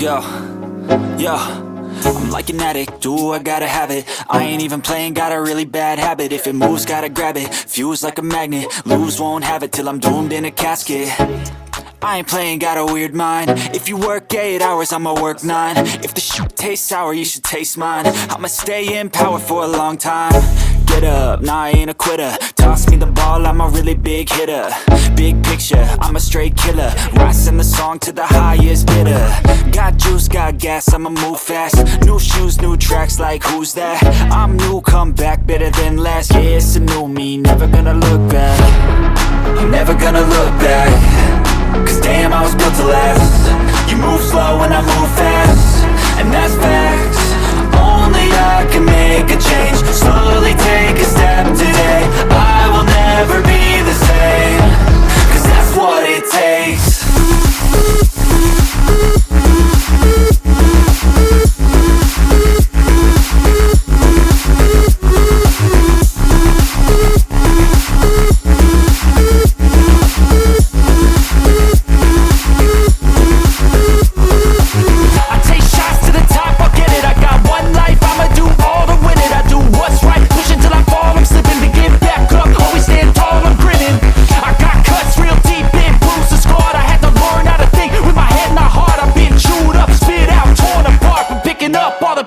Yo, yo, I'm like an addict, do I gotta have it. I ain't even playing, got a really bad habit. If it moves, gotta grab it, fuse like a magnet. Lose, won't have it till I'm doomed in a casket. I ain't playing, got a weird mind. If you work 8 hours, I'ma work 9. If the shit tastes sour, you should taste mine. I'ma stay in power for a long time. Get up, nah, I ain't a quitter. Toss me the ball, I'm a really big hitter. Big picture, I'm a straight killer. Rising the song to the highest bidder. Got juice, got gas, I'ma move fast. New shoes, new tracks, like who's that? I'm new, come back, better than last. Yeah, it's a new me, never gonna look back. I'm never gonna look back. Cause damn, I was built to last. You move slow and I move fast, and that's facts. Only I can make a change. Slowly take a step today. I will never be the same. Cause that's what it takes.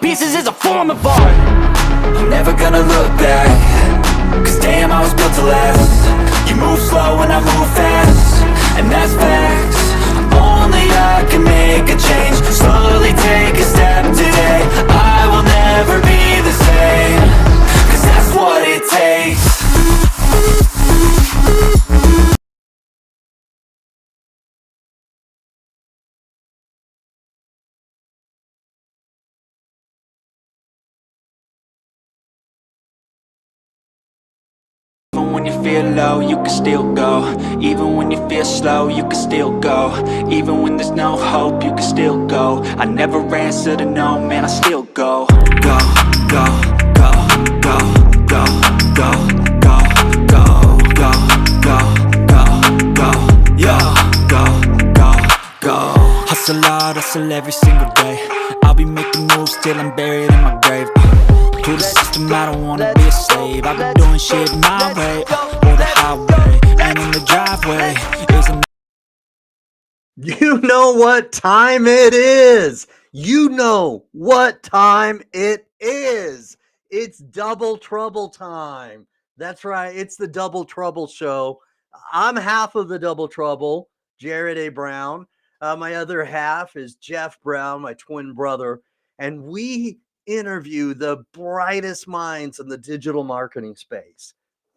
Pieces is a form of art. I'm never gonna look back. Cause damn, I was built to last. You move slow and I move fast, and that's facts. Only I can make a change. Slowly take a step today. I will never be the same. Cause that's what it takes. Even when you feel low, you can still go. Even when you feel slow, you can still go. Even when there's no hope, you can still go. I never answer to no, man, I still go. Go, go, go, go, go, go, go, go, go, go, go, go, yo, go, go, go. Hustle hard, hustle every single day. I'll be making moves till I'm buried in my grave. To the system, I don't wanna be a slave. I've been doing shit my way, or the highway, and in the driveway is a... You know what time it is. You know what time it is. It's Double Trouble time. That's right. It's the Double Trouble show. I'm half of the Double Trouble, Jared A. Brown. My other half is Jeff Brown, my twin brother. And we interview the brightest minds in the digital marketing space.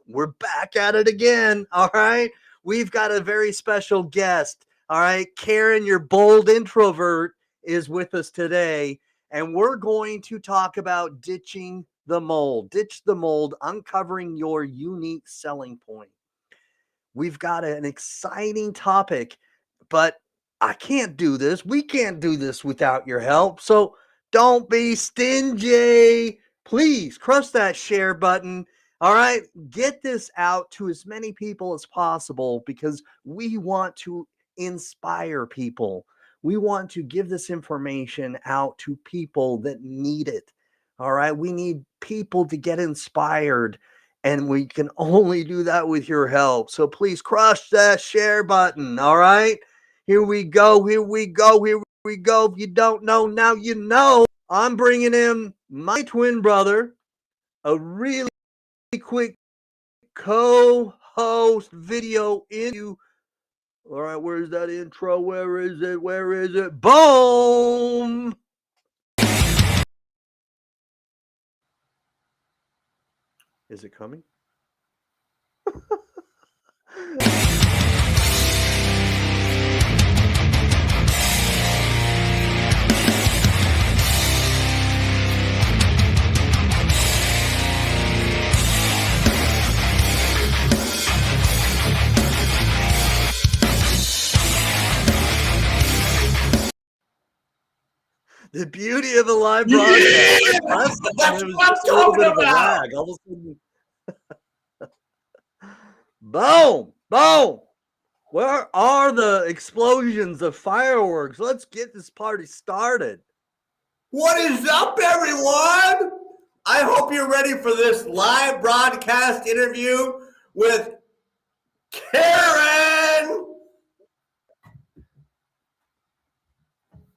We're back at it again. All right. We've got a very special guest. All right. Karen, your bold introvert, is with us today. And we're going to talk about ditching the mold. Ditch the mold, uncovering your unique selling point. We've got an exciting topic, but I can't do this. We can't do this without your help. So don't be stingy. Please crush that share button. All right. Get this out to as many people as possible because we want to inspire people. We want to give this information out to people that need it. All right. We need people to get inspired, and we can only do that with your help. So please crush that share button. All right. Here we go. Here we go. Here we go. If you don't know, now you know. I'm bringing in my twin brother, a really quick co-host video interview. All right, where's that intro? Where is it? Where is it? Boom! Is it coming? The beauty of a live broadcast. That's It was what I'm just a little talking bit of a about. lag. All of a sudden, boom, boom. Where are the explosions of fireworks? Let's get this party started. What is up, everyone? I hope you're ready for this live broadcast interview with Karen.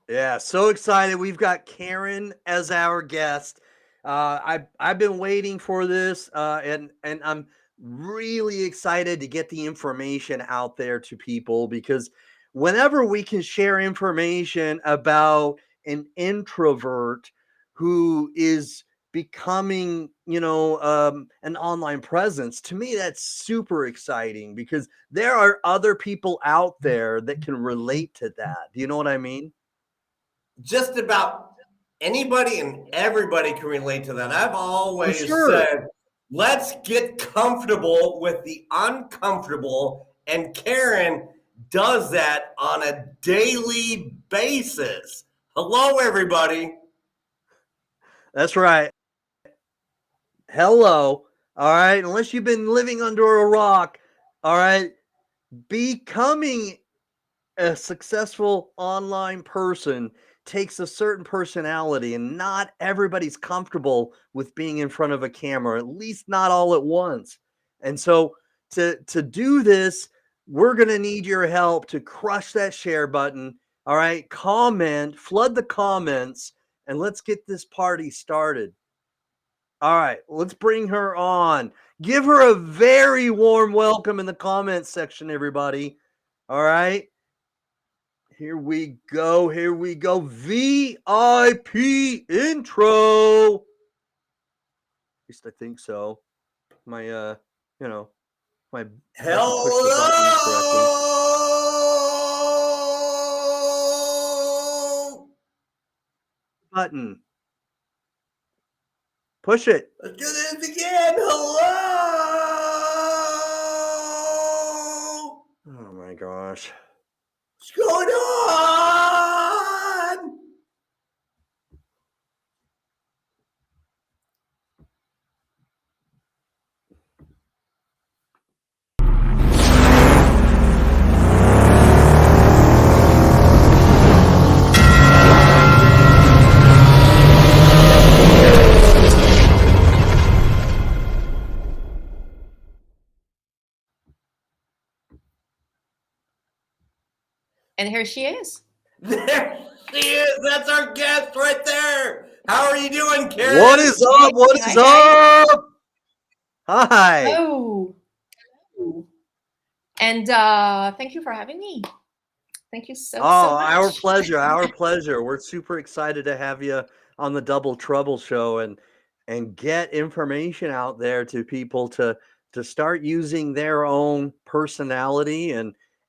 Yeah, so excited. We've got Karen as our guest. I've been waiting for this, and I'm really excited to get the information out there to people because whenever we can share information about an introvert who is becoming, an online presence, to me that's super exciting because there are other people out there that can relate to that. Do you know what I mean? Just about anybody and everybody can relate to that. I've For always sure. said, let's get comfortable with the uncomfortable, and Karen does that on a daily basis. Hello, everybody. That's right. Hello. All right. Unless you've been living under a rock. All right. Becoming a successful online person takes a certain personality, and not everybody's comfortable with being in front of a camera, at least not all at once. And so to do this, we're going to need your help to crush that share button. All right. Comment, flood the comments, and let's get this party started. All right, let's bring her on. Give her a very warm welcome in the comments section, everybody. All right, here we go. Here we go. VIP intro. At least I think so. My, you know, if I can push the buttons correctly. Hello. Button. Push it. Let's do this again. Hello. Oh my gosh. What's going on? And here she is. There she is. That's our guest right there. How are you doing, Karen? What is up? What is Hi, up? Hi. Oh. And thank you for having me. Thank you so much. Our pleasure. Our pleasure. We're super excited to have you on the Double Trouble show and get information out there to people to start using their own personality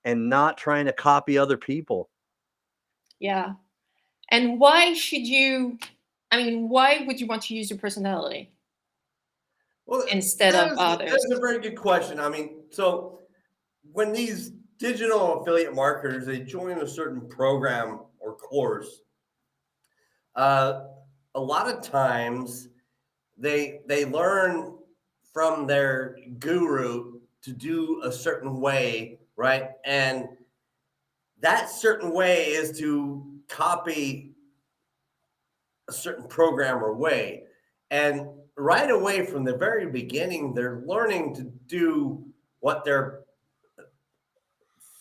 and not trying to copy other people. Yeah. And why would you want to use your personality Well, instead of others? That's a very good question. I mean, so when these digital affiliate marketers, they join a certain program or course, a lot of times they learn from their guru to do a certain way, right? And that certain way is to copy a certain program or way. And right away from the very beginning, they're learning to do what their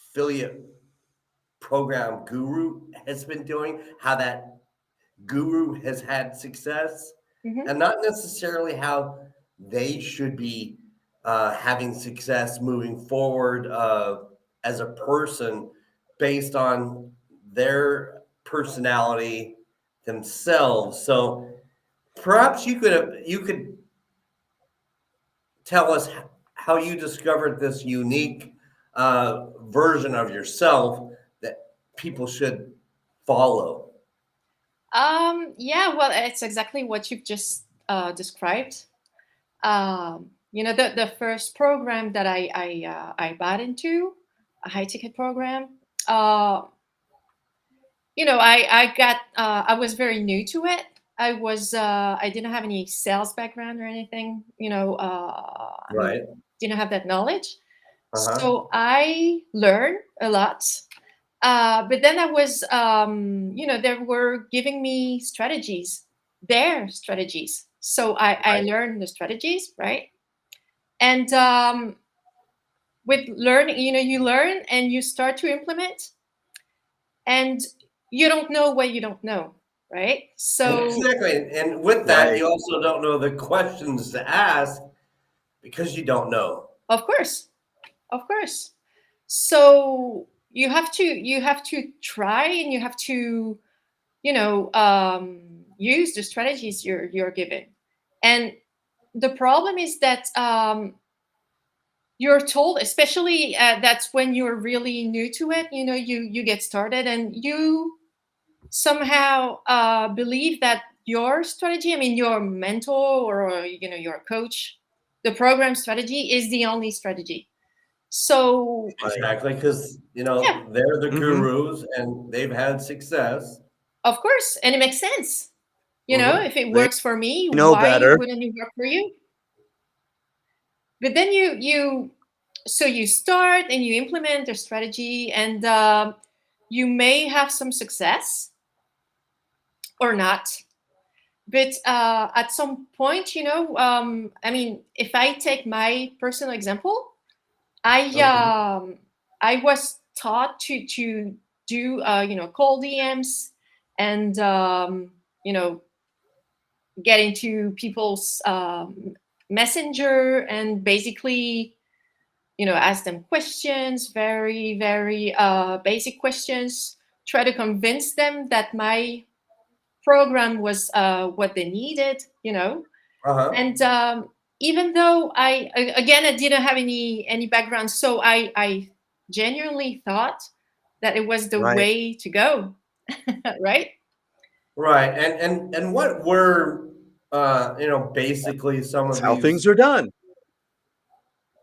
affiliate program guru has been doing, how that guru has had success, and not necessarily how they should be having success moving forward as a person based on their personality themselves. So perhaps you could tell us how you discovered this unique version of yourself that people should follow. Yeah, well, it's exactly what you've just described. The first program that I bought into, a high ticket program. Uh, I was very new to it. I didn't have any sales background or anything. Right. Didn't have that knowledge. Uh-huh. So I learned a lot. But then I was, they were giving me strategies, their strategies. So I Right. learned the strategies, right? And with learning, you learn and you start to implement, and you don't know what you don't know, right? So, Exactly. And with that, Right. you also don't know the questions to ask because you don't know. of course, of course. So you have to try, and you have to use the strategies you're given. And the problem is that you're told, especially that's when you're really new to it. You get started, and you somehow believe that your strategy, I mean your mentor, or your coach, the program strategy is the only strategy. So Right. Exactly. Because, yeah, they're the Hmm. gurus and they've had success. of course, and it makes sense. Hmm. If it They works for me, know why better. wouldn't it work for you? But then you start and you implement a strategy, and you may have some success or not. But at some point, I mean, if I take my personal example, I Okay. um, I was taught to do cold DMs, and you know get into people's messenger, and basically ask them questions, very very basic questions, try to convince them that my program was what they needed. Uh-huh. And even though again, I didn't have any background, so I genuinely thought that it was the Right. way to go. Right. Right. And what were basically some That's of how these things are done.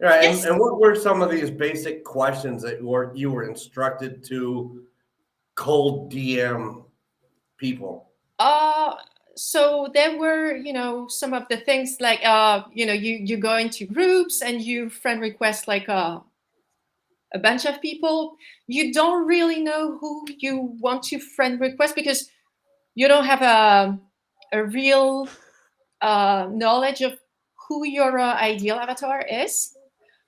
right, and, Yes. and what were some of these basic questions that you were instructed to cold DM people? uh so there were some of the things, like you go into groups and you friend request, like a bunch of people. You don't really know who you want to friend request, because you don't have a real knowledge of who your ideal avatar is.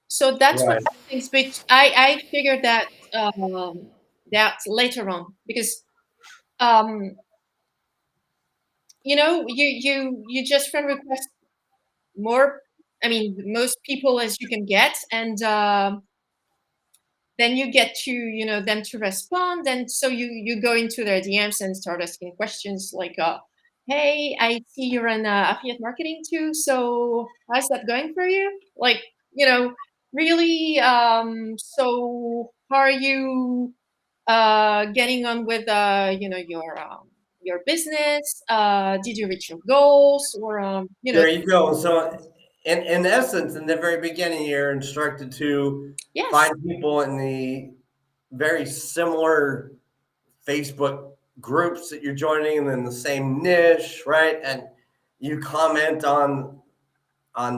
So that's one Right. of the things. But I figured that later on, because um, you just friend request more. I mean, most people as you can get, and then you get to them to respond, and so you go into their DMs and start asking questions like, hey, I see you're in affiliate marketing too, so how's that going for you? Like, really, so how are you getting on with your business? Did you reach your goals? Or There you go. So, in essence, in the very beginning, you're instructed to yes. find people in the very similar Facebook groups that you're joining and in the same niche, right? And you comment on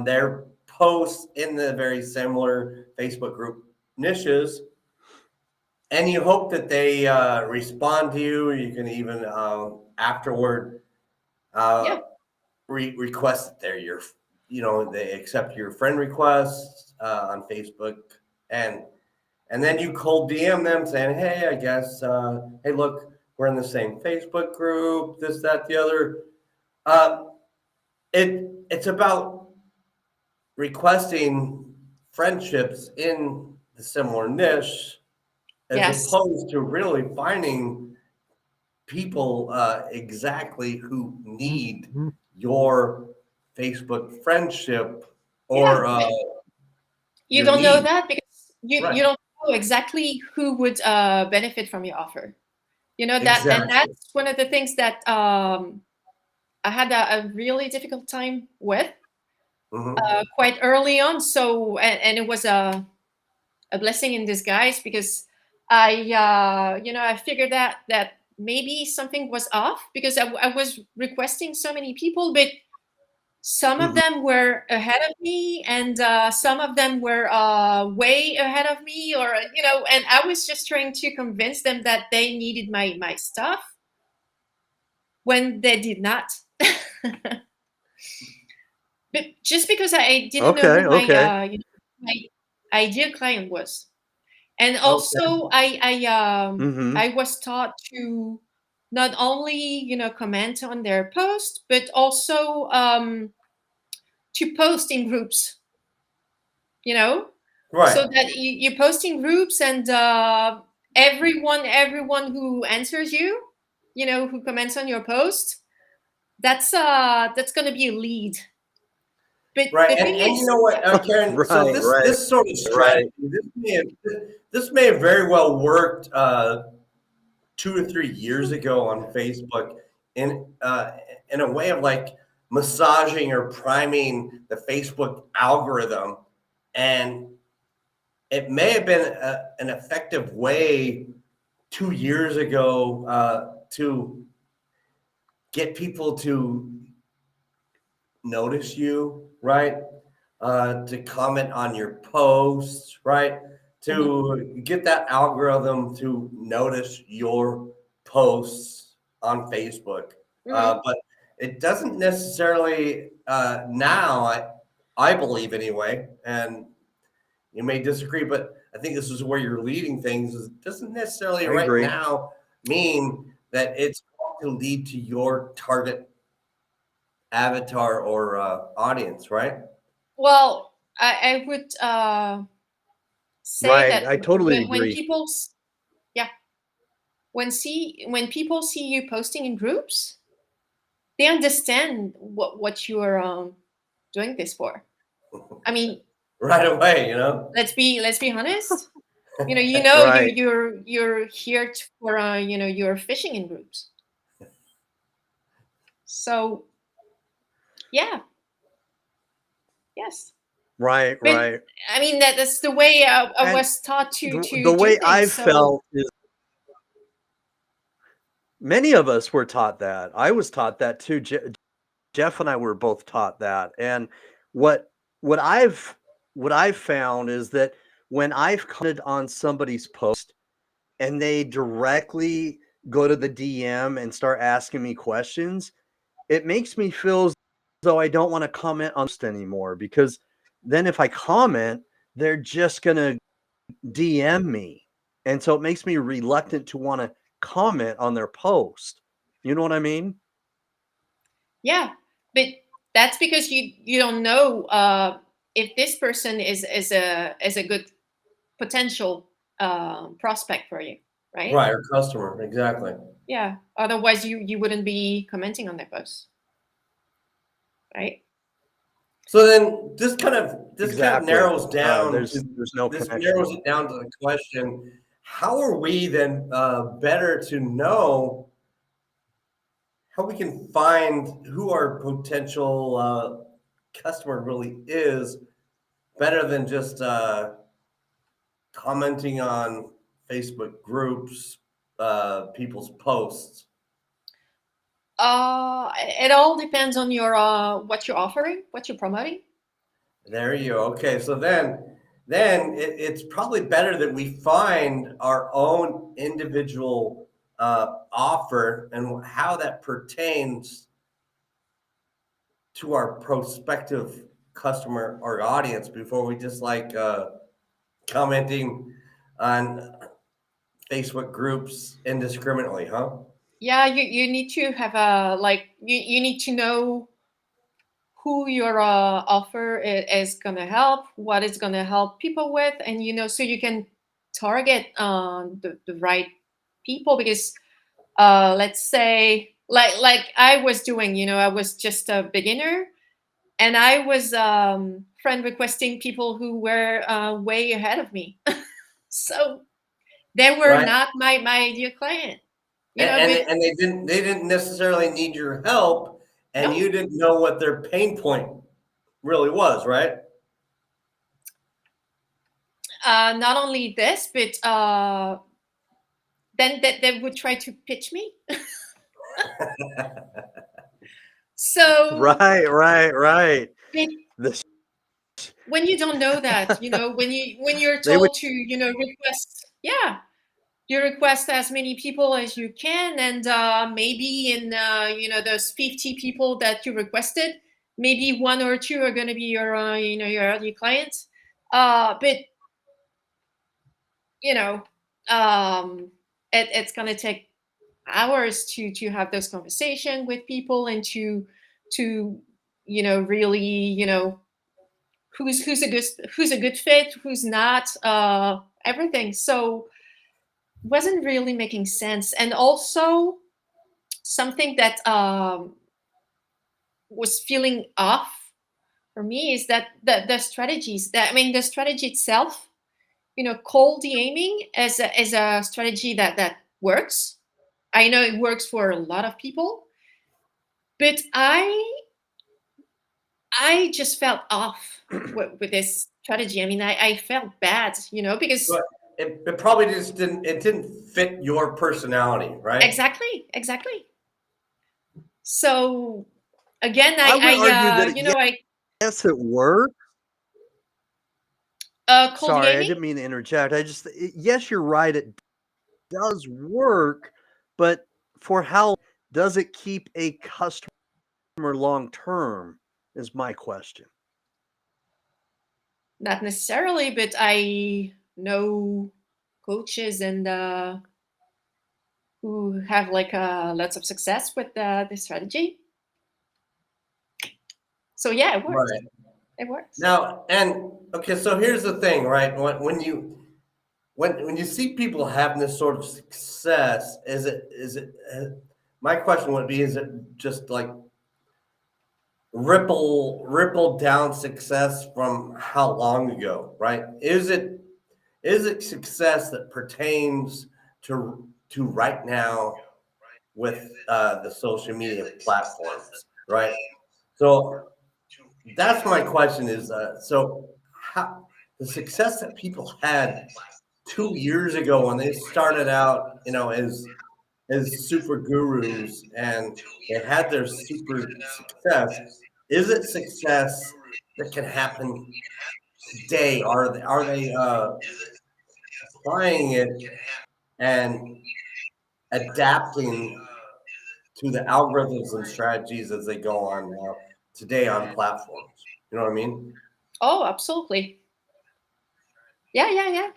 their posts in the very similar Facebook group niches, and you hope that they respond to you. You can even afterward Yeah. uh, request that they accept your friend requests on Facebook, and then you cold DM them saying, hey, I guess, hey, look, we're in the same Facebook group, this, that, the other. Uh, it's about requesting friendships in the similar niche as Yes. opposed to really finding people exactly who need your Facebook friendship Yeah. or You your don't know need. that, because you Right. don't know exactly who would benefit from your offer. That, and Exactly. that's one of the things that I had a really difficult time with Hmm. quite early on. So, and it was a blessing in disguise, because I figured that maybe something was off, because I was requesting so many people, but some of them were ahead of me, and some of them were way ahead of me, or and I was just trying to convince them that they needed my stuff when they did not. But just because I didn't know Okay, who okay. my ideal client was. And Okay. also Mm-hmm. I was taught to not only comment on their post, but also to post in groups, so Right. that you post in groups, and everyone who answers you, who comments on your post, that's going to be a lead. But Right. the thing And you is, know what, Karen? So Right, this right, this sort of right. strategy, this may have very well worked 2 or 3 years ago on Facebook in a way of like massaging or priming the Facebook algorithm, and it may have been an effective way 2 years ago to get people to notice you, right? To comment on your posts, right? Mhm, To get that algorithm to notice your posts on Facebook. mhm. But it doesn't necessarily now, I believe anyway, and you may disagree, but I think this is where you're leading things. Is it doesn't necessarily I right agree. now mean that it's going to lead to your target avatar or audience, right? Well, I would say Right. that I totally when agree. people yeah, when people see you posting in groups, they understand what you are doing this for. I mean, Right away, you know? let's be honest. Right. You're here for you're fishing in groups. So yeah, yes. Right, But right. I mean, that's the way I And was taught to the do way things. I've So felt is many of us were taught that. I was taught that too. Jeff and I were both taught that. And what what I've what I've found is that when I've commented on somebody's post and they directly go to the DM and start asking me questions, it makes me feel as though I don't want to comment on post anymore, because then if I comment, they're just gonna DM me. And so it makes me reluctant to want to comment on their post. You know what I mean? yeah, but that's because you don't know if this person is a good potential prospect for you, right? Right, or customer, exactly. Yeah. Otherwise, you wouldn't be commenting on their posts, right? So then this kind of Exactly. narrows down to There's no this connection. narrows it down to the question: how are we then better to know how we can find who our potential customer really is, better than just commenting on Facebook groups, people's posts? It all depends on your what you're offering, what you're promoting. There you go. Okay, so then it's probably better that we find our own individual offer and how that pertains to our prospective customer or audience before we just like commenting on Facebook groups indiscriminately, huh? Yeah, you need to have a like you need to know who your offer is going to help, what it's going to help people with, and so you can target the right people. Because let's say like I was doing, I was just a beginner, and I was friend requesting people who were way ahead of me. So they were Right? not my ideal client, And, but and they didn't necessarily need your help, and no. you didn't know what their pain point really was, right? Not only this, but then they would try to pitch me. So Right. it, The, when you don't know that, when you're they would told to, request, yeah, you request as many people as you can, and maybe in those 50 people that you requested, maybe one or two are going to be your early clients, but you know it's going to take hours to have those conversation with people, and to really who's a good fit, who's not, everything. So wasn't really making sense. And also something that was feeling off for me is that the strategies that, I mean, the strategy itself, cold DMing as a strategy that works. I know it works for a lot of people, but I just felt off with this strategy. I mean, I felt bad, because But it probably just didn't fit your personality, right? exactly. So again, I would argue that I yes, it works. cold Sorry, I DMing. didn't mean to interject. Yes, you're right. It does work, but for how does it keep a customer long term is my question. Not necessarily, but I know coaches and who have like lots of success with the strategy. So yeah, it works. Right. It works. Now, and okay, so here's the thing, right? When you see people having this sort of success, my question would be, is it just like ripple down success from how long ago, right? Is it success that pertains to right now with the social media platforms, right? So that's my question is, so how the success that people had 2 years ago when they started out, as super gurus and they had their super success, is it success that can happen today? Are they applying it and adapting to the algorithms and strategies as they go on now today on platforms? You know what I mean? Oh, absolutely. Yeah.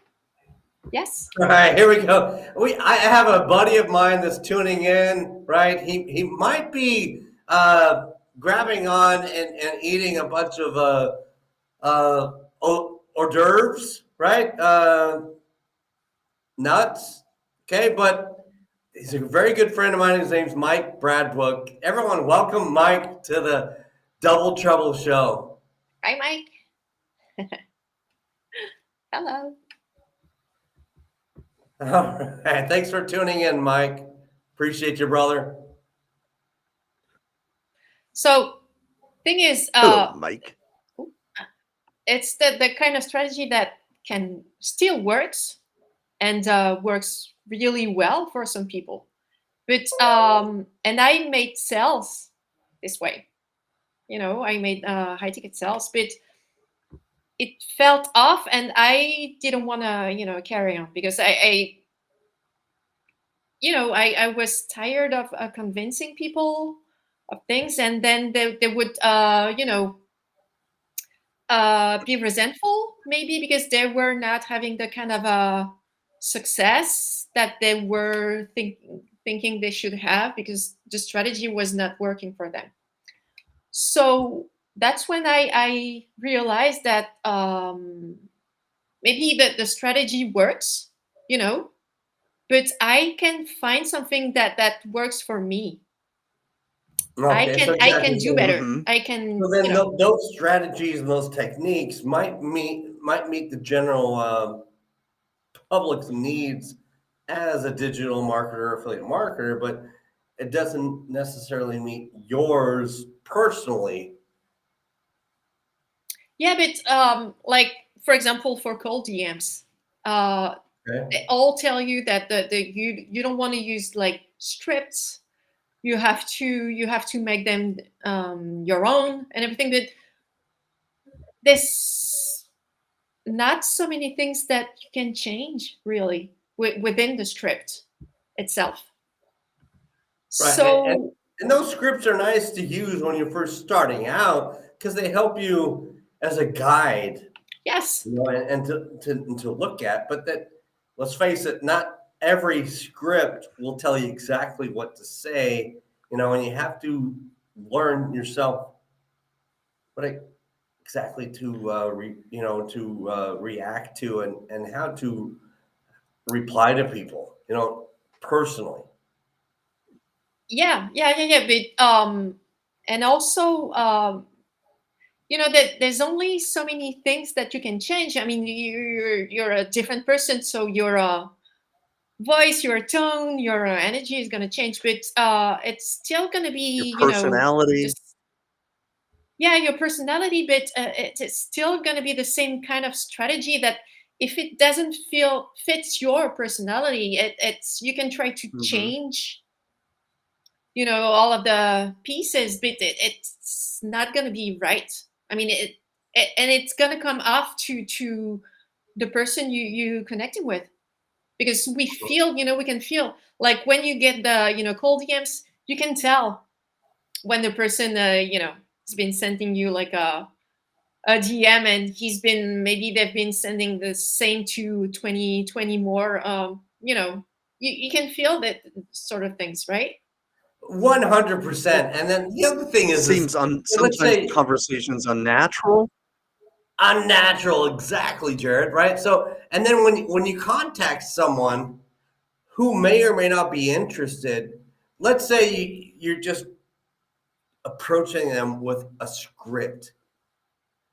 Yes. All right, here we go. I have a buddy of mine that's tuning in, right? He might be grabbing on and eating a bunch of hors d'oeuvres, right? Nuts. Okay, but he's a very good friend of mine. His name's Mike Bradbrook. Everyone, welcome Mike to the Double Trouble Show. Hi, Mike. Hello. All right, thanks for tuning in, Mike. Appreciate you, brother. So thing is, Hello, Mike. it's the kind of strategy that can still works, and works really well for some people. But and I made sales this way. I made high ticket sales, but it felt off, and I didn't want to carry on, because I was tired of convincing people of things, and then they would be resentful, maybe because they were not having the kind of success that they were thinking they should have, because the strategy was not working for them. So that's when I realized that maybe the strategy works, but I can find something that works for me. I Okay, can so I can exactly. do So, better. Mm-hmm. I can, so then those strategies and those techniques might meet the general public's needs as a digital marketer, affiliate marketer, but it doesn't necessarily meet yours personally. yeah, but like for example, for cold DMs, Okay. they all tell you that the you don't want to use like scripts. you have to make them your own and everything. But there's not so many things that you can change really within the script itself. Right. And, So and those scripts are nice to use when you're first starting out because they help you as a guide, yes, and to look at. But that, let's face it, not every script will tell you exactly what to say, and you have to learn yourself what exactly to react to and how to reply to people, personally. But and also that there's only so many things that you can change. I mean, you're a different person, so your voice, your tone, your energy is going to change, but it's still going to Your be, personality. just yeah, your personality, but it's still going to be the same kind of strategy that if it doesn't feel fits your personality, it's you can try to Hmm. change, all of the pieces, but it's not going to be right. I mean, and it's going to come off to the person you connecting with, because we can feel like when you get the cold DMs, you can tell when the person has been sending you like a DM, and maybe they've been sending the same to 20 more. You can feel that sort of things, right? 100%. And then the other thing is, Seems let's sometimes say conversations unnatural. unnatural, exactly, Jared. Right. So, and then when you contact someone who may or may not be interested, let's say you're just approaching them with a script.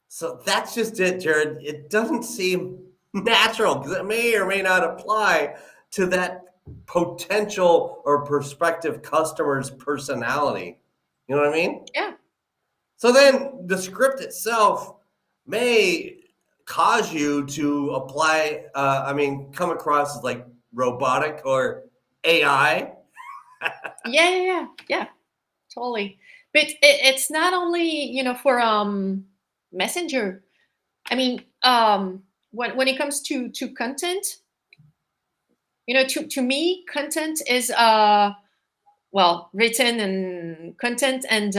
So that's just it, Jared. It doesn't seem natural because it may or may not apply to that potential or prospective customer's personality. You know what I mean? Yeah. So then the script itself may cause you to apply, come across as like robotic or AI. Yeah, totally. But it's not only for messenger. I mean, when it comes to content, to me, content is well, written and content and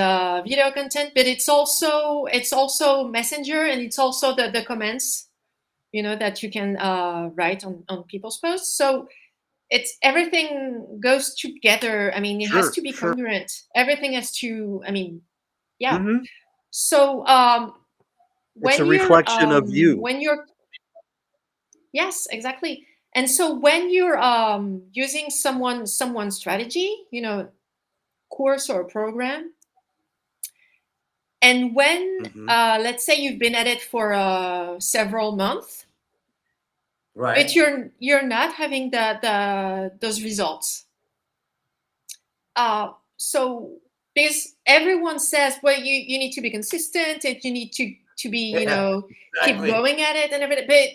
video content, but it's also messenger, and it's also the comments that you can write on people's posts. So it's everything goes together. I mean, it has Sure, to be sure. congruent. Everything has to. I mean, yeah. Hmm. So It's a reflection of you. when you're yes, exactly. And so when you're using someone's strategy, course or program, and when Hmm. let's say you've been at it for several months, but Right. you're not having the those results. So because everyone says, well, you need to be consistent, and you need to be Yeah, keep exactly. going at it and everything. But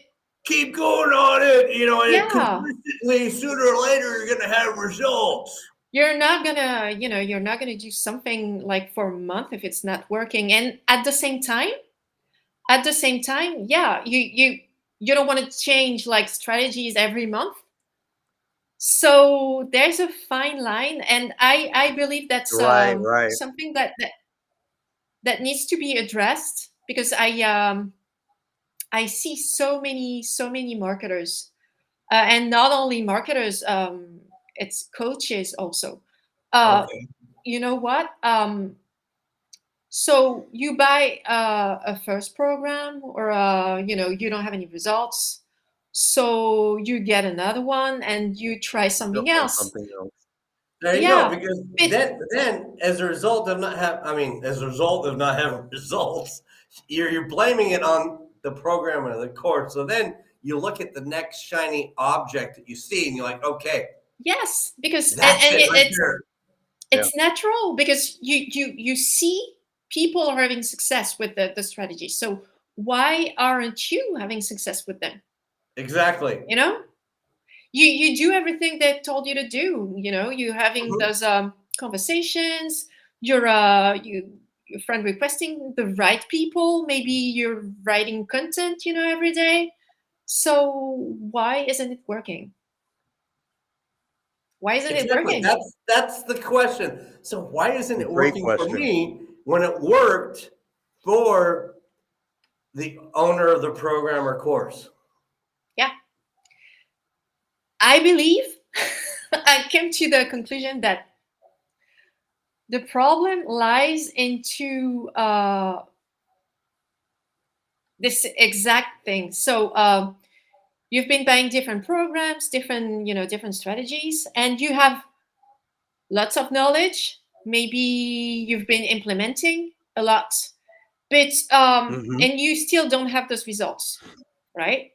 Keep going on it, and yeah, consistently, sooner or later, you're going to have results. you're not gonna do something like for a month if it's not working. And at the same time, yeah, you don't want to change like strategies every month. So there's a fine line, and I believe that's Right, right. something that needs to be addressed, because I see so many marketers, and not only marketers, it's coaches also. Uh, Okay. you know what? So you buy a first program, or you don't have any results, so you get another one and you try Go something find else. something else. There you go. Yeah, Because but then as a result of not having results, you're blaming it on the program or the course. So then you look at the next shiny object that you see, and you're like, okay, yes, because that's and it right it's there. Yeah. it's natural, because you see people are having success with the strategy. So why aren't you having success with them? Exactly. You know, you do everything they told you to do. You having Mhm. those conversations. Your friend requesting the right people. Maybe you're writing content, every day. So why isn't it working? Why isn't it Exactly. working? That's the question. So why isn't it Great working for question. me when it worked for the owner of the program or course? Yeah. I believe I came to the conclusion that the problem lies into this exact thing. So you've been buying different programs, different strategies, and you have lots of knowledge. Maybe you've been implementing a lot, but Hmm. and you still don't have those results, right?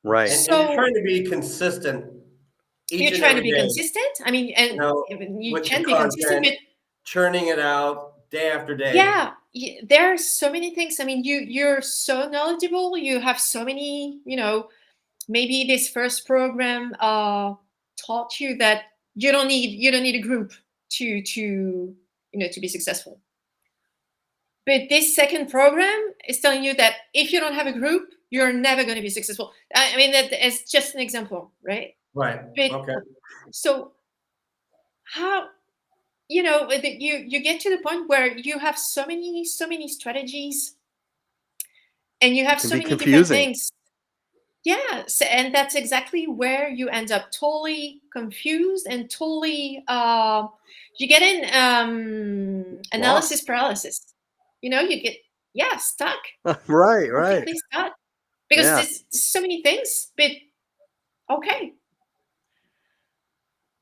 Right. And you're So trying to be consistent each you're and trying to every be day, consistent. I mean, and you with the can be consistent, content, but churning it out day after day. yeah, there are so many things. I mean, you're so knowledgeable. You have so many, maybe this first program taught you that you don't need a group to be successful. But this second program is telling you that if you don't have a group, you're never going to be successful. I mean, that is just an example, right? Right. But Okay. so how you get to the point where you have so many strategies, and you have Can so be many different confusing. things. Yes, and that's exactly where you end up totally confused and totally you get in analysis Lost. paralysis. You get stuck, Right. completely stuck, because Yeah. there's so many things. But okay,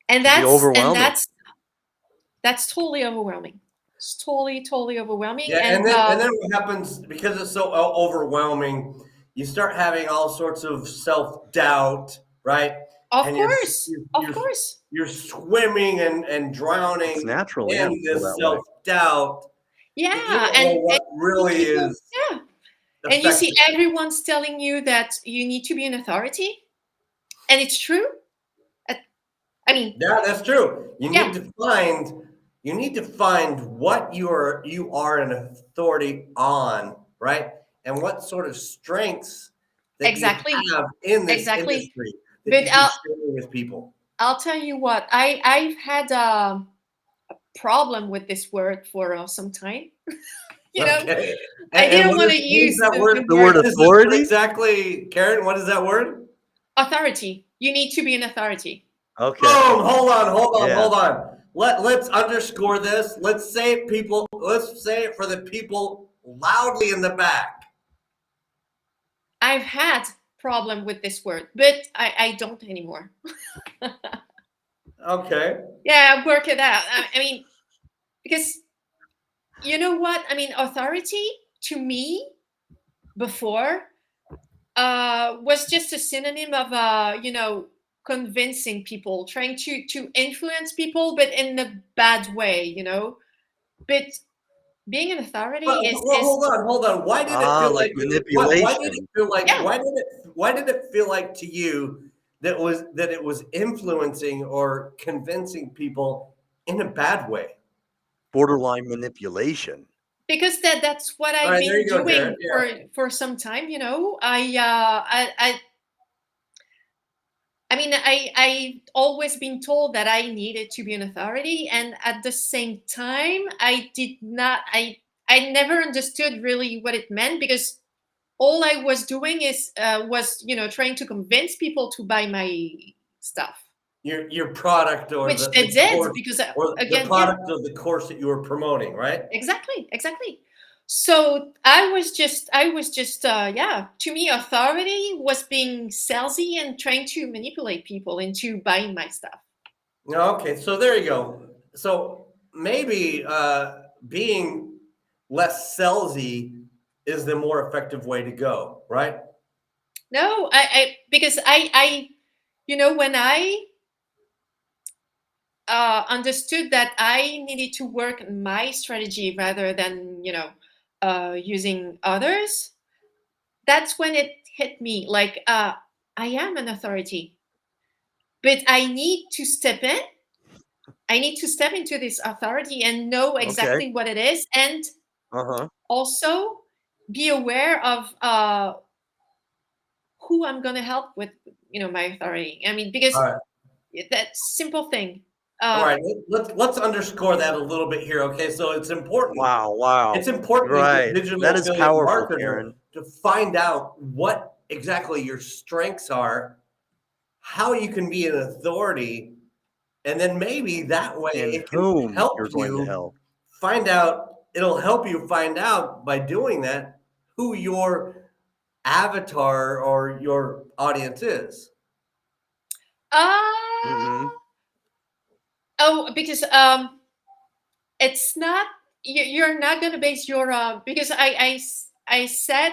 and Can be that's and overwhelming. that's totally overwhelming. It's totally overwhelming, Yeah, and and then what happens because it's so overwhelming, you start having all sorts of self-doubt, right? of And you're course, you're of you're, course, you're swimming and It's drowning natural, yeah, to in feel this that way. self-doubt that you yeah, don't know and what really people, is yeah. And you see effective. everyone's telling you that you need to be an authority, and it's true. Uh, I mean, Yeah, that's true. yeah, You need to find what you are an authority on, right? And what sort of strengths that you exactly, have in this exactly. industry that But you can share with people. I'll tell you what, I've had a problem with this word for some time. you know, Okay. I And didn't want to what is use that word? the The word word What is that word authority? exactly, Karen? What is that word? authority. You need to be an authority. Okay. Boom! Yeah. Hold on. Let's underscore this. Let's say it, people. Let's say it for the people loudly in the back. I've had problem with this word, but I don't anymore. Okay. Yeah, work it out. I mean, because you know what? I mean, authority to me before was just a synonym of convincing people, trying to influence people, but in a bad way. But being an authority Well, is hold on. Why did it feel Like like why did it manipulation. feel like yeah, why did it feel like to you that it was influencing or convincing people in a bad way? Borderline manipulation. because that's what All I've right, there been you go, Karen. doing Yeah. for some time. I mean, I always been told that I needed to be an authority, and at the same time, I did not. I never understood really what it meant, because all I was doing was trying to convince people to buy my stuff, Your product or which the they did, course because or the again, yeah, product of the course that you were promoting, right? exactly. So I was just yeah. To me, authority was being salesy and trying to manipulate people into buying my stuff. Okay, so there you go. So maybe being less salesy is the more effective way to go, right? No, I because when I understood that I needed to work my strategy rather than using others, that's when it hit me. Like, I am an authority, but I need to step in I need to step into this authority and know Okay. exactly what it is, and also be aware of who I'm going to help with, my authority. I mean, because All right. that simple thing. All right. Let's underscore that a little bit here. Okay. So it's important. Wow. It's important as a Right. digital That is affiliate powerful, marketer Karen. to find out what exactly your strengths are, how you can be an authority, and then maybe that way And it can whom help you're going to you help. find out. It'll help you find out by doing that who your avatar or your audience is. Mm-hmm. Because it's not, you're not going to base your because I said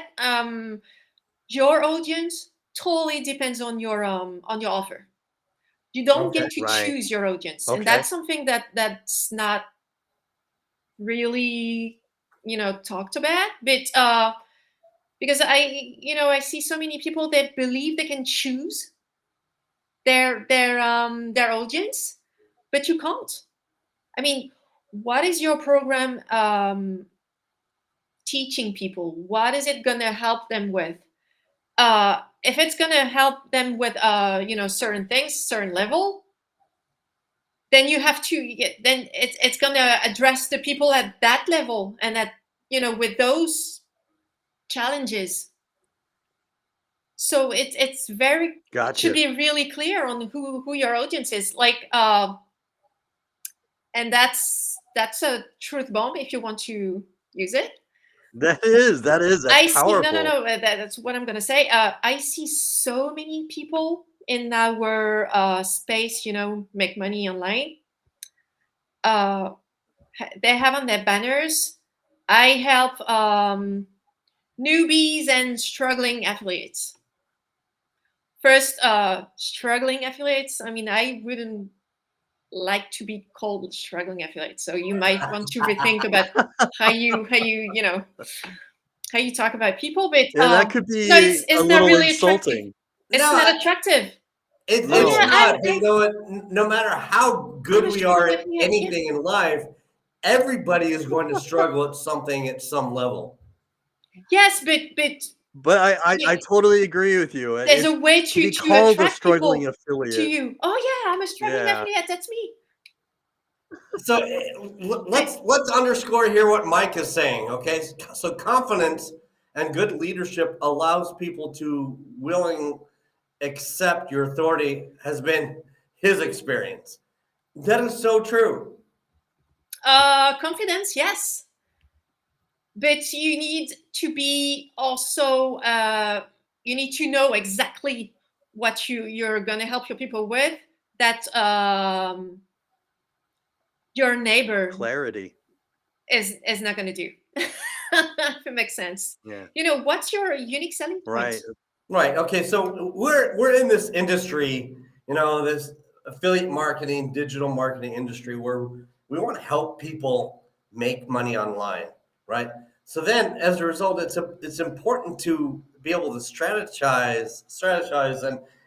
your audience totally depends on your offer. You don't Okay. get to Right. choose your audience, and Okay. that's something that's not really talked about. But because I see so many people that believe they can choose their audience, but you can't. I mean, what is your program teaching people? What is it going to help them with? If it's going to help them with certain things, certain level, then you have to then it's going to address the people at that level, and at with those challenges. So it's very, it should Gotcha. be really clear on who your audience is, like and that's a truth bomb if you want to use it. That's I see, no, powerful. that's what I'm gonna say. I see so many people in our space, make money online. Uh, they have on their banners, I help newbies and struggling affiliates. First, struggling affiliates. I mean, I wouldn't like to be called struggling affiliate, so you might want to rethink about how you talk about people. But Yeah, that could no, be a it's not little really attractive. insulting. It's No, not attractive. Oh it's yeah, No. not. But you know what? No matter how I'm good a we are struggling at affiliate. Yeah. anything in life, everybody is going to struggle at something at some level. Yes, But I yeah, totally agree with you. there's a way To be to called a attract struggling people to affiliate. you. Oh yeah, I'm a struggling Yeah. affiliate. That's me. So let's underscore here what Mike is saying. Okay, so confidence and good leadership allows people to willing accept your authority has been his experience. That is so true. Confidence, yes, but you need to be also you need to know exactly what you're gonna help your people with, that your neighbor Clarity. is not gonna do. If it makes sense. Yeah. What's your unique selling point? Right. Right. Okay. So we're in this industry, this affiliate marketing, digital marketing industry where we want to help people make money online, right? So then, as a result, it's important to be able to strategize,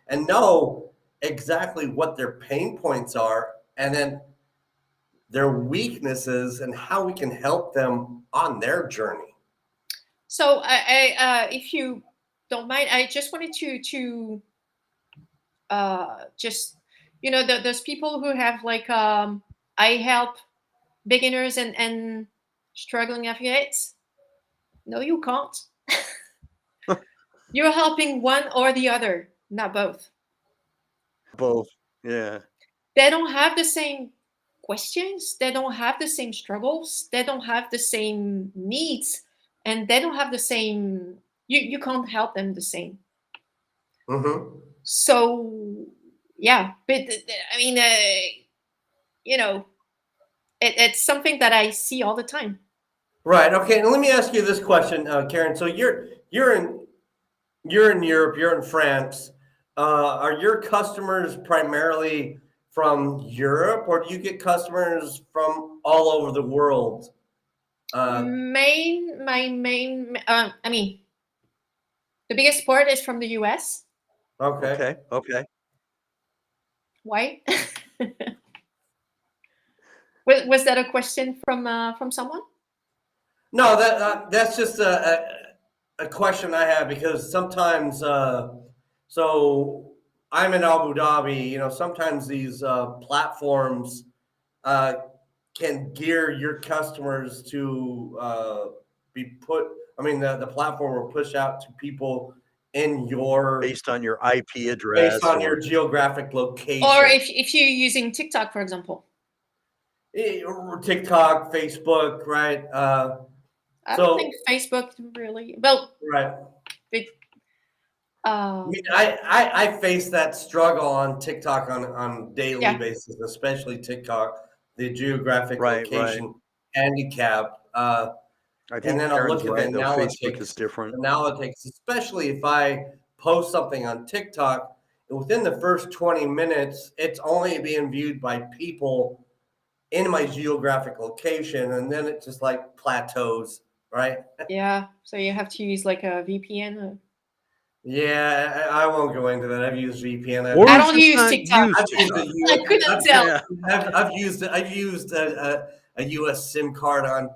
and know exactly what their pain points are, and then their weaknesses, and how we can help them on their journey. So if you don't mind, I just wanted to just those people who have like I help beginners and struggling affiliates. No, you can't. You're helping one or the other, not both. Both. Yeah. They don't have the same questions, they don't have the same struggles, they don't have the same needs, and they don't have the same, you can't help them the same. Mm-hmm. So yeah, but I mean you know it's something that I see all the time. Right. Okay. And let me ask you this question, Karen. So you're in Europe. You're in France. Are your customers primarily from Europe, or do you get customers from all over the world? Uh, My main I mean, the biggest part is from the US. okay. Okay. Okay. Why? Was that a question from someone? No, that's just a question I have because sometimes, so I'm in Abu Dhabi. You know, sometimes these platforms uh, can gear your customers to be put. I mean, the platform will push out to people in your Based on your IP based address on your or geographic Or location. if you're using TikTok, for example. Or TikTok, Facebook, right? I don't think So Facebook really. Well, right. it, I mean, I face that struggle on TikTok on a daily yeah, basis, especially TikTok, the geographic right. location handicap. I And think then I'll Karen's look at the right though. Facebook is analytics. different. Analytics, especially if I post something on TikTok, and within the first 20 minutes, it's only being viewed by people in my geographic location, and then it just like plateaus, right? yeah. So you have to use like a VPN. Yeah, I won't go into that. I've used VPN. Or I he's don't just use not TikTok. used I've used TikTok. I couldn't tell. Yeah. I've used a US SIM card on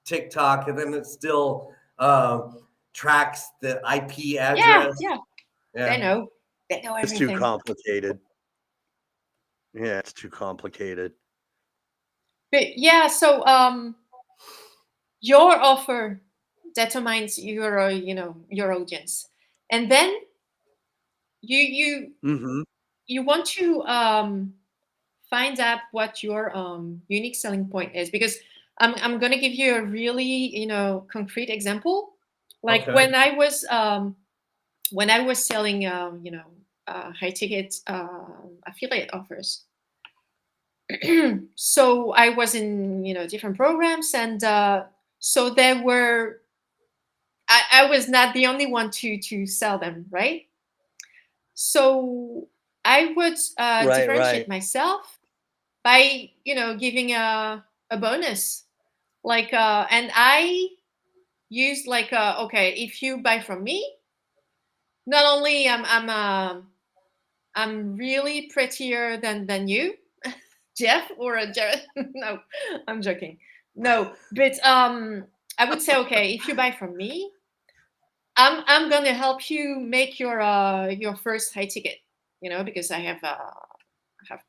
TikTok, and then it still tracks the IP Yeah, address. yeah. They Yeah. know. They know It's too everything. complicated. Yeah, it's too complicated. But yeah, so your offer determines your your audience, and then you Mm-hmm. you want to find out what your unique selling point is, because I'm going to give you a really concrete example. Like Okay. when I was selling high ticket affiliate offers. So I was in different programs, and so there were I was not the only one to sell them, right? So I would differentiate Right. myself by giving a bonus, like and I used like okay, if you buy from me, not only I'm really prettier than you, Jeff, or a Jared. No, I'm joking. No, but I would say, okay, if you buy from me, I'm gonna help you make your first high ticket, because I have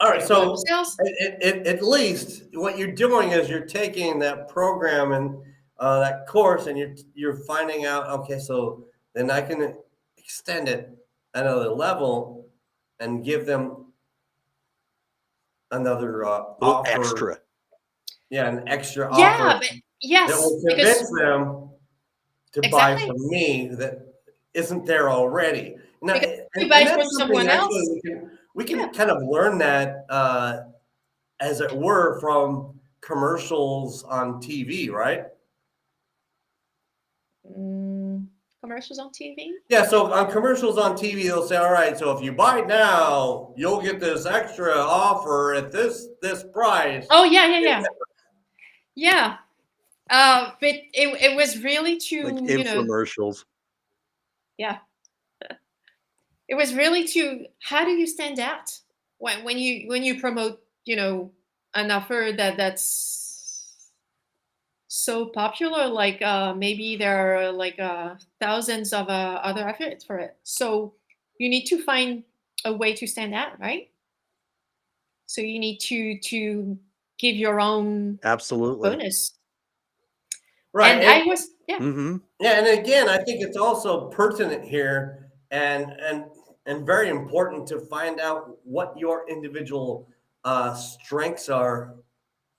All right. quite a lot of So sales. at least what you're doing is you're taking that program and that course, and you're finding out. Okay, so then I can extend it another level and give them another A little offer. extra. Yeah, an extra Yeah, offer but that yes, will because convince them to buy exactly, from me that isn't there already. Now, because if you and buy that's from something someone actually else, we yeah. can kind of learn that as it were from commercials on TV, right? Mm, commercials on TV. Yeah, so on commercials on TV, they'll say, "All right, so if you buy now, you'll get this extra offer at this price." Oh yeah, yeah, yeah, yeah. But it was really Like to infomercials. yeah, it was really to, how do you stand out when you promote an offer that's so popular, like maybe there are like thousands of other affiliates for it, so you need to find a way to stand out, right? So you need to give your own Absolutely. bonus. Right, And I was, yeah. Mm-hmm. yeah, and again, I think it's also pertinent here and very important to find out what your individual strengths are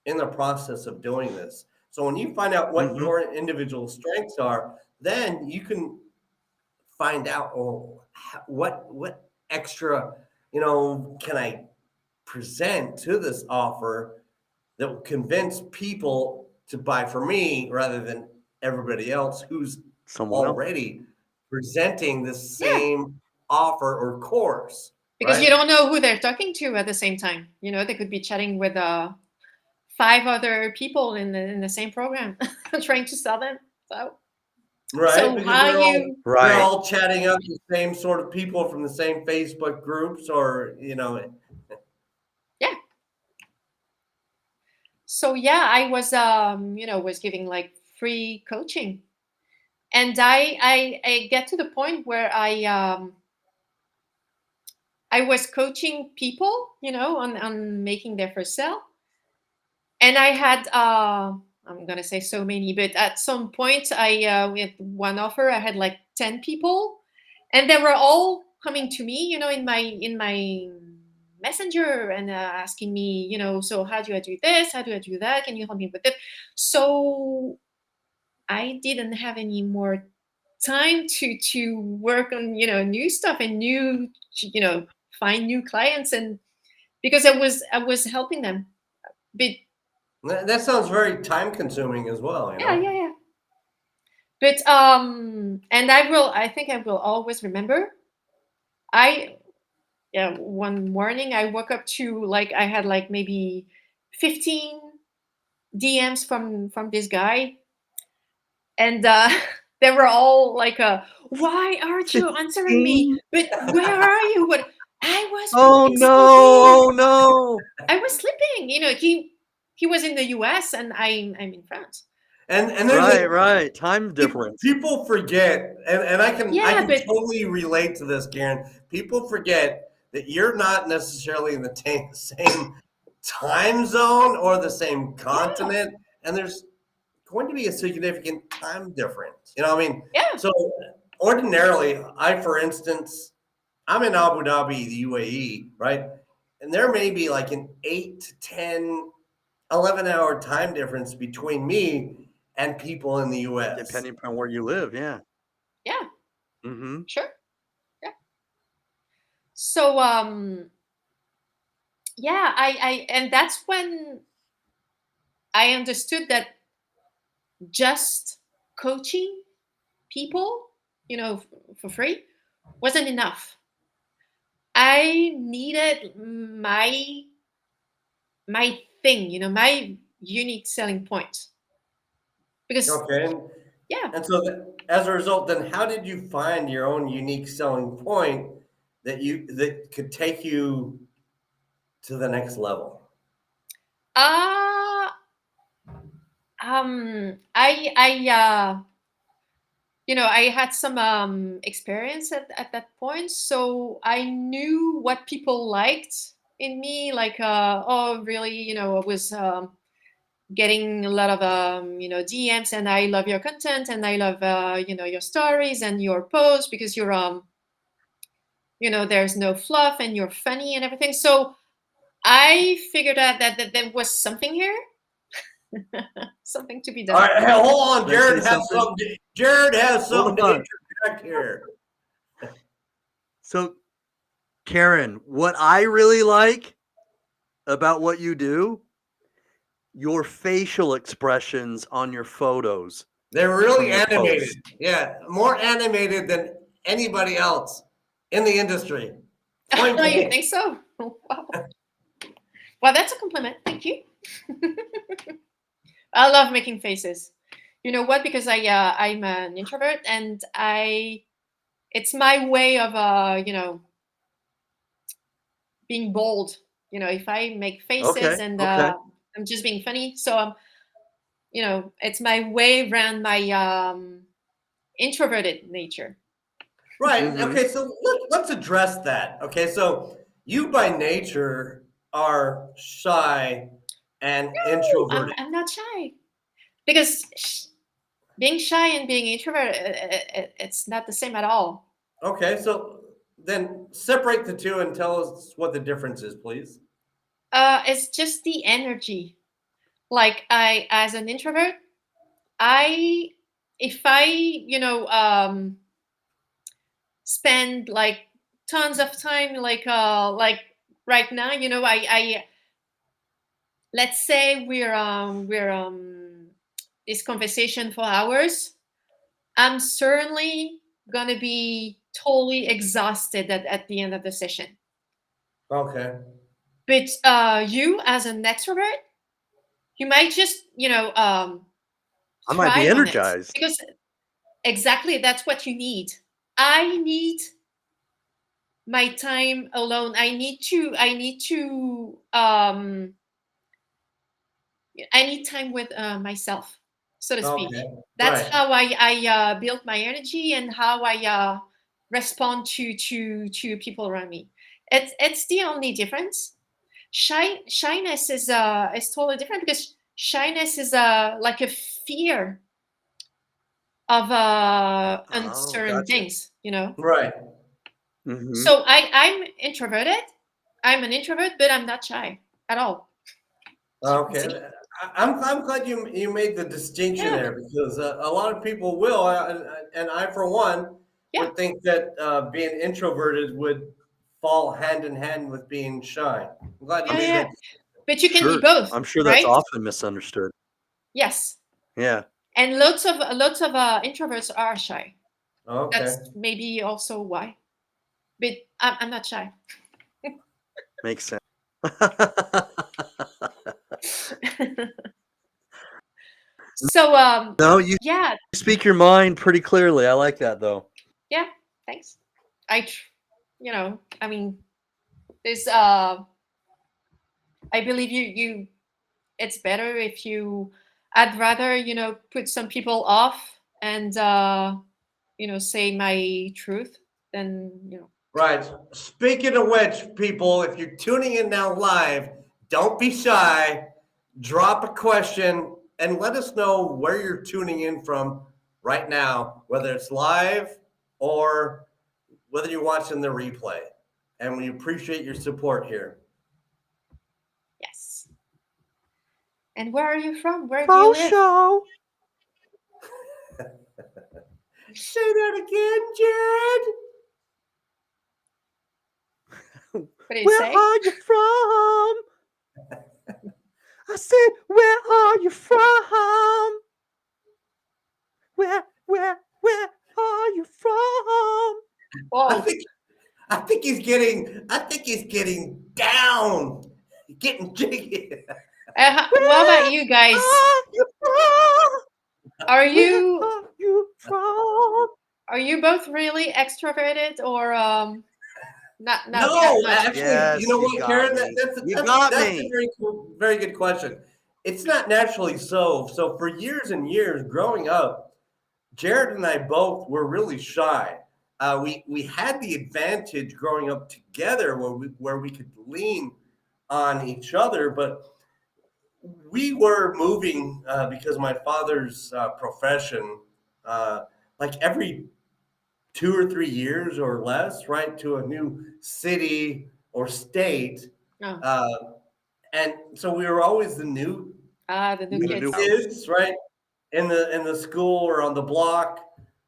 in the process of doing this. So when you find out what Mm-hmm. your individual strengths are, then you can find out, oh, what extra can I present to this offer that will convince people to buy from me rather than everybody else who's Someone else. already presenting the Yeah, same offer or course, because you right? don't know who they're talking to at the same time. They could be chatting with five other people in the same program, trying to sell them. So, Right, so because how you they're Right. all chatting up the same sort of people from the same Facebook groups or yeah. So yeah, I was was giving like free coaching, and I get to the point where I was coaching people, on making their first sale, and I had I'm gonna say so many, but at some point I with one offer I had like 10 people, and they were all coming to me, in my messenger, and asking me, so how do I do this? How do I do that? Can you help me with it? So I didn't have any more time to work on new stuff and you know find new clients, and because I was helping them. But That sounds very time consuming as well, you yeah, know? yeah, yeah. But and I think I will always remember. I Yeah, one morning I woke up to, like, I had like maybe 15 DMs from this guy, and they were all like, "Why aren't you answering me? 15? But where are you? What?" I was Oh freaking no! sleeping. Oh no! I was sleeping. He was in the U.S. and I'm in France. And there's a Right, right. Time difference. people forget, and I Yeah, can but totally relate to this, Karen. People forget that you're not necessarily in the same time zone or the same yeah, continent, and there's going to be a significant time difference. You know what I mean? yeah. So ordinarily, for instance, I'm in Abu Dhabi, the UAE, right? And there may be like an 8 to 10, 11-hour time difference between me and people in the US. Depending on where you live, yeah. Yeah, Mhm. sure. Yeah. So yeah, I and that's when I understood that just coaching people, for free wasn't enough. I needed my thing, my unique selling point. Because Okay. yeah, And so as a result, then how did you find your own unique selling point that could take you to the next level? uh I had some experience at that point, so I knew what people liked in me. Like, oh, really, I was getting a lot of DMs, and I love your content, and I love your stories and your posts, because you're there's no fluff, and you're funny and everything. So I figured out that there was something here, something to be All done. right, hey, hold on. Can I say something? Jared has Hold something to on. interject here. So, Karen, what I really like about what you do, your facial expressions on your photos They're from really your animated. posts. Yeah, more animated than anybody else in the industry. Point You blank. think so? Wow. Well, that's a compliment. Thank you. I love making faces. You know what? Because I'm an introvert, and it's my way of being bold. If I make faces, Okay, and okay. I'm just being funny, so it's my way around my introverted nature. Right. Mhm. Okay. So let's address that. Okay. So you by nature are shy and No, I'm introverted. I'm not shy, because being shy and being introvert, it's not the same at all. Okay. So then separate the two and tell us what the difference is, please. It's just the energy. Like, I, as an introvert, I if I spend like tons of time, like right now, I let's say we're this conversation for hours. I'm certainly gonna be totally exhausted at the end of the session. Okay. But you, as an extrovert, you might just I might be thrive on it, energized. because exactly, that's what you need. I need my time alone. I need to I need time with myself, so to speak. Okay. That's Right. how I build my energy and how I respond to people around me. It's the only difference. Shyness is totally different, because shyness is like a fear of Oh, uncertain gotcha. things, you know. Right. Mm-hmm. So I'm introverted. I'm an introvert, but I'm not shy at all. As you can Okay. see. I'm glad you made the distinction Yeah, there, because a lot of people will, and I for one yeah, would think that being introverted would fall hand in hand with being shy. I'm glad you yeah, made yeah. that. But you can be Sure. both, I'm sure that's right? often misunderstood. Yes. Yeah, And lots of introverts are shy. Okay. That's maybe also why. But I'm not shy. makes sense. So No, you yeah, speak your mind pretty clearly. I like that though. yeah. Thanks. I mean, there's I believe you. It's better if you. I'd rather put some people off and say my truth than Right. Speaking of which, people, if you're tuning in now live, don't be shy. Drop a question and let us know where you're tuning in from right now, whether it's live or whether you're watching the replay. And we appreciate your support here. Yes. And where are you from? Where do you Faux live? show. Say that again, Jared. What do you Where say? are you from? I said, where are you from? Where are you from? I Whoa. think I think he's getting down, getting jiggy. What Where about you guys? are you from? Are Where you are you from? are you both really extroverted or not that No, much? actually, you know Yes, you what, got Karen? me. That's You that's got that's a me. very cool, very good question. It's not naturally so. So for years and years growing up, Jared and I both were really shy. We had the advantage growing up together where we could lean on each other, but we were moving because my father's profession, uh, like every 2 or 3 years or less, right, to a new city or state. Oh, Uh, and so we were always the new the new In a new kids. house. kids, right, in the school or on the block.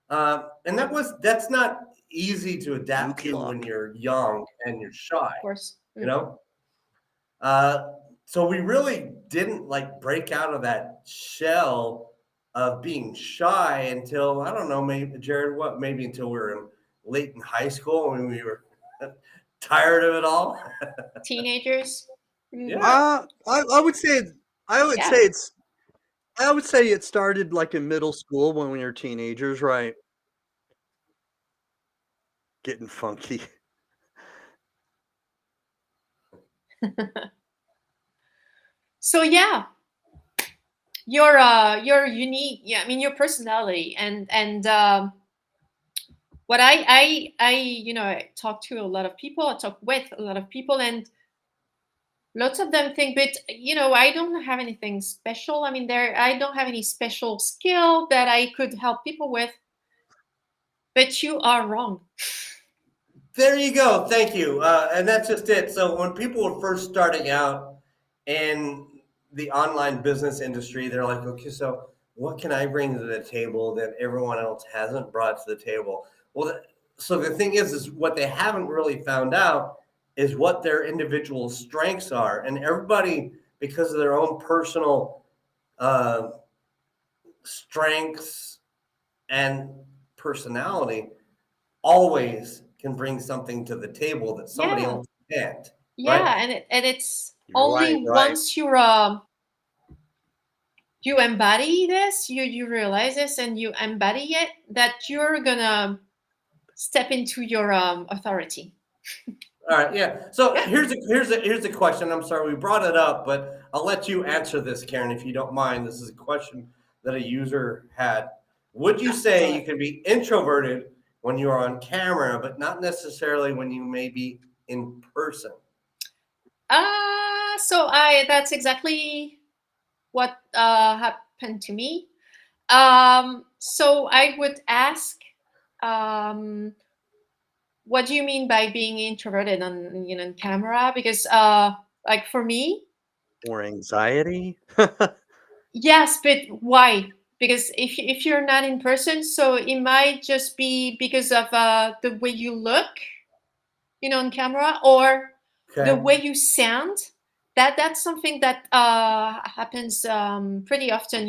And that's not easy to New adapt kid to when lock. you're young and you're shy, Of course. you know. Uh, so we really didn't like break out of that shell of being shy until I don't know, maybe Jared, what maybe until we were late in high school when we were tired of it all. Teenagers. Yeah. I would say I would say Yeah, it's I would say it started like in middle school when we were teenagers, right? Getting funky. so yeah, your unique, yeah, I mean your personality and what I I talk to a lot of people, I talk with a lot of people, and lots of them think, but I don't have anything special. I mean, I don't have any special skill that I could help people with. But you are wrong. There you go. Thank you. And that's just it. So when people were first starting out in the online business industry, they're like, okay, so what can I bring to the table that everyone else hasn't brought to the table? Well, so the thing is what they haven't really found out is what their individual strengths are, and everybody, because of their own personal uh, strengths and personality, always can bring something to the table that somebody Yeah, else can't, right? yeah, and it's Right, only right. once you embody this, you realize this, and you embody it, that you're gonna step into your authority. All right, yeah. So Yeah, here's a question. I'm sorry we brought it up, but I'll let you answer this, Karen, if you don't mind. This is a question that a user had. Would you go say ahead. you can be introverted when you are on camera, but not necessarily when you may be in person? So that's exactly what happened to me. So I would ask, um, what do you mean by being introverted on camera? Because like for me, Or anxiety? yes, but why? Because if you're not in person, so it might just be because of the way you look, on camera, or the Okay. way you sound. That's something that happens pretty often.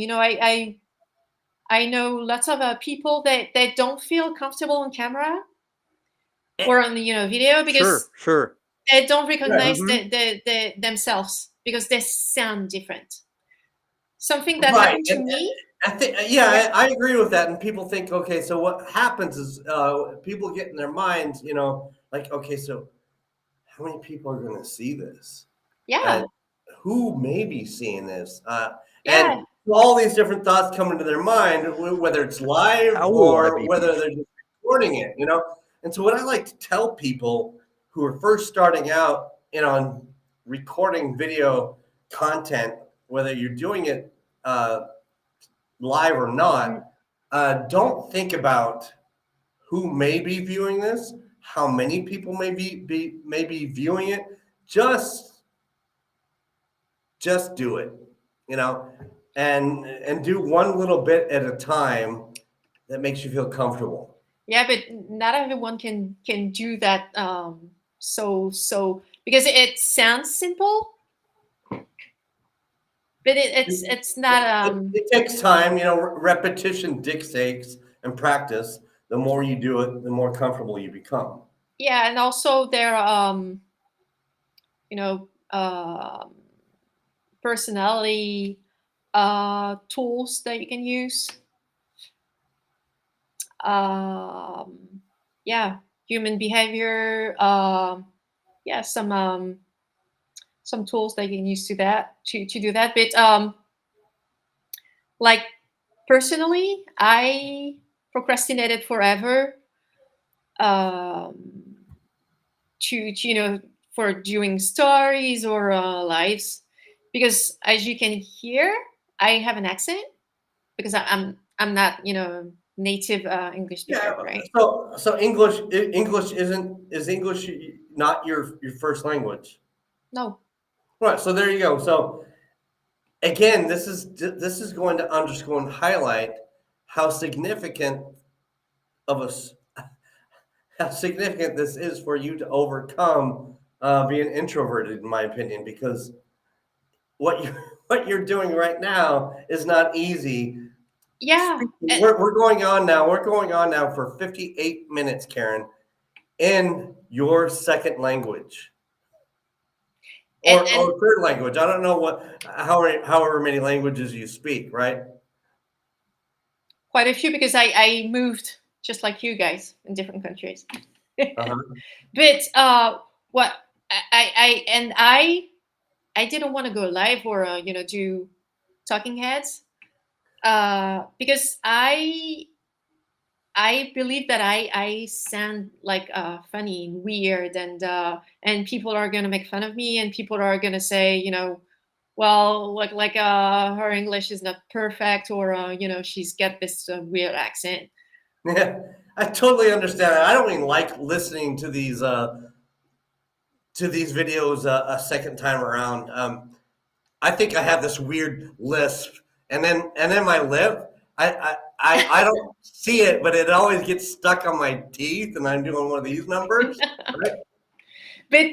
I know lots of people that don't feel comfortable on camera Eh, or on the video Sure, because sure. they don't Right. recognize Mhm. the themselves because they sound different. Something that Right. happened to And me. I think, Yeah, yeah, I agree with that. And people think, okay, so what happens is people get in their minds, like, okay, so how many people are going to see this? yeah, And who may be seeing this? yeah, And all these different thoughts come into their mind, whether it's live How will I or be whether viewed? they're just recording it. And so, what I like to tell people who are first starting out, and recording video content, whether you're doing it live or mm, not, don't think about who may be viewing this, how many people may be viewing it. Just just do it, you know, and do one little bit at a time that makes you feel comfortable. yeah. But not everyone can do that. So because it sounds simple, but it's not. It takes time, repetition dictates and practice. The more you do it, the more comfortable you become. Yeah, and also there you know um personality tools that you can use. Um, yeah, human behavior. Yeah, some tools that you can use to do that. But like personally, I procrastinated forever um, to for doing stories or lives because as you can hear, I have an accent because I'm not native English Yeah. speaker, right? So English is English not your first language, No. right? So there you go. So again, this is going to underscore and highlight how significant of us how significant this is for you to overcome being introverted, in my opinion, because what you what you're doing right now is not easy. Yeah. We're going on now. We're going on now for 58 minutes, Karen, in your second language or And third language. I don't know however many languages you speak, right? quite a few because I moved just like you guys in different countries. Uh-huh. But what I didn't want to go live or do talking heads because I believe that I sound like funny and weird and people are gonna make fun of me and people are gonna say well her English is not perfect or she's got this weird accent. Yeah, I totally understand. I don't even like listening to these videos a second time around. I think I have this weird lisp, and then my lip. I don't see it, but it always gets stuck on my teeth, and I'm doing one of these numbers. Right? But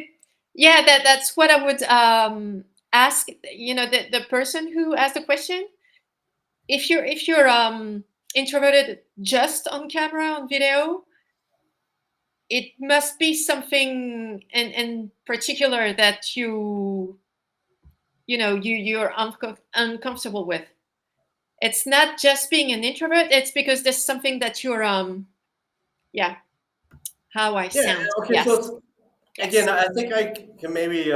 yeah, that's what I would ask. The person who asked the question. If you're introverted just on camera on video, it must be something in particular that you're uncomfortable with. It's not just being an introvert. It's because there's something that you're yeah, how I Yeah. sound. Okay. Yes. Again, I think I can maybe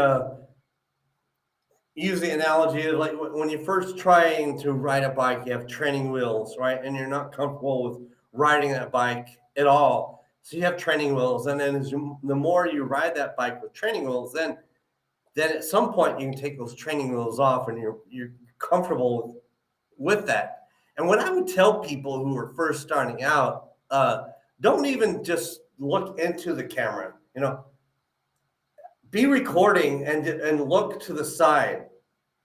use the analogy of like when you're first trying to ride a bike, you have training wheels, right? And you're not comfortable with riding that bike at all. So you have training wheels, and then the more you ride that bike with training wheels, then at some point you can take those training wheels off, and you're comfortable with that. And what I would tell people who are first starting out, don't even just look into the camera. Be recording and look to the side,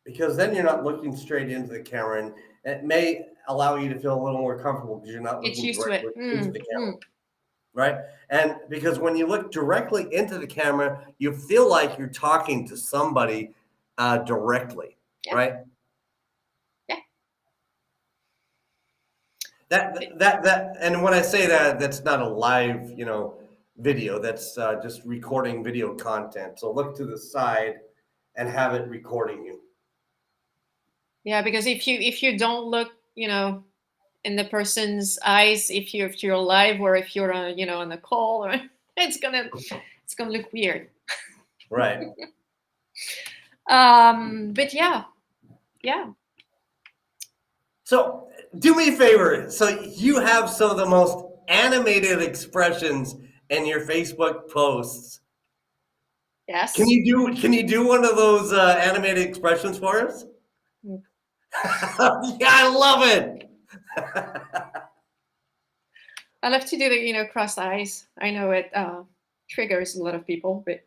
because then you're not looking straight into the camera, and it may allow you to feel a little more comfortable because you're not Get looking used to it. directly into the camera, right? And because when you look directly into the camera, you feel like you're talking to somebody directly, Yeah. right? Yeah. That, and when I say that, that's not a live, video. That's just recording video content. So look to the side and have it recording you. Yeah, because if you don't look, in the person's eyes, if you're live or if you're on a call, or it's gonna look weird. Right. But yeah. So do me a favor. So you have some of the most animated expressions in your Facebook posts. Yes. Can you do one of those animated expressions for us? Mm. Yeah, I love it. I love to do the crossed eyes. I know it triggers a lot of people, but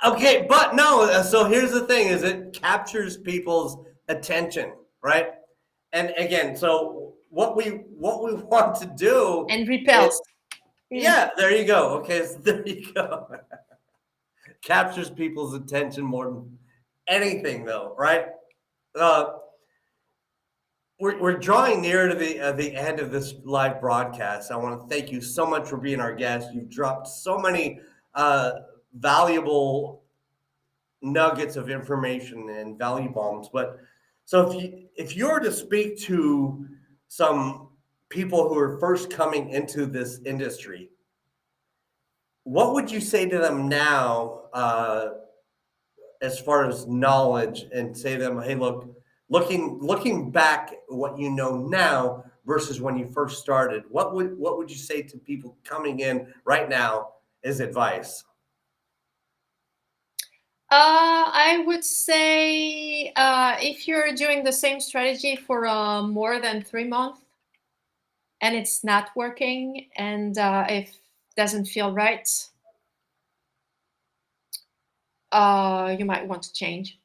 Okay, but no. So here's the thing: is it captures people's attention, right? And again, so what we want to do and repels. yeah, there you go. Okay, so there you go. Captures people's attention more than anything, though, right? We're drawing near to the end of this live broadcast. I want to thank you so much for being our guest. You've dropped so many valuable nuggets of information and value bombs. But so if you were to speak to some people who are first coming into this industry, what would you say to them now, as far as knowledge, and say to them, hey, look, looking back at what you know now versus when you first started, what would you say to people coming in right now as advice? I would say if you're doing the same strategy for more than 3 months and it's not working, and if it doesn't feel right, you might want to change.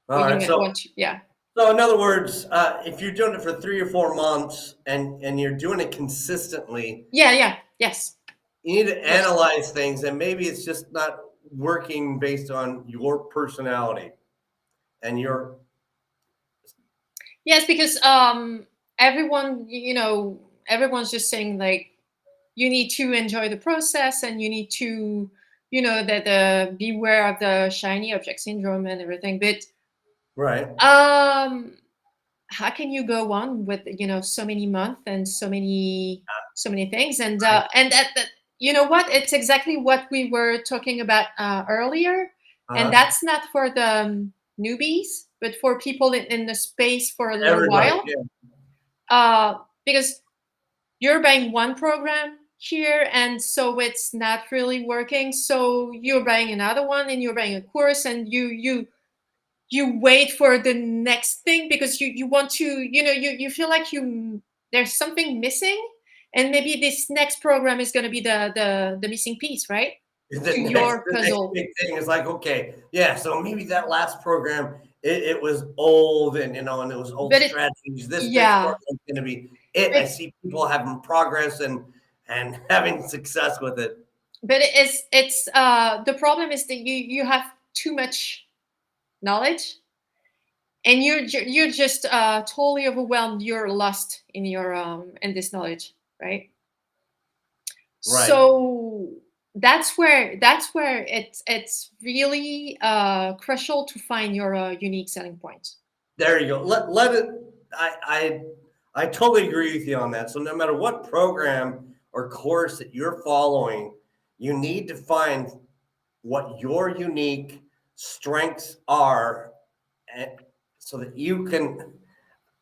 All right, so yeah. So in other words, if you're doing it for 3 or 4 months and you're doing it consistently, Yes. you need to analyze things, and maybe it's just not working based on your personality and your. Yes, because everyone, everyone's just saying like you need to enjoy the process, and you need to, that beware of the shiny object syndrome and everything. But Right. how can you go on with so many months and so many things, and and that you know what, it's exactly what we were talking about earlier, and that's not for the newbies, but for people in the space for a little Everybody, while, yeah. because you're buying one program here and so it's not really working, so you're buying another one and you're buying a course, and you wait for the next thing because you want to, you feel like there's something missing, and maybe this next program is going to be the missing piece, right? To your The next puzzle. big thing is like, okay, yeah, so maybe that last program, it was old, and and it was old strategies. This next program is going to be it. I see people having progress and having success with it. But it's the problem is that you have too much knowledge, and you're just totally overwhelmed. You're lost in your in this knowledge, right? Right. So that's where it's really crucial to find your unique selling point. There you go. Let it. I totally agree with you on that. So no matter what program or course that you're following, you need to find what your unique strengths are, and so that you can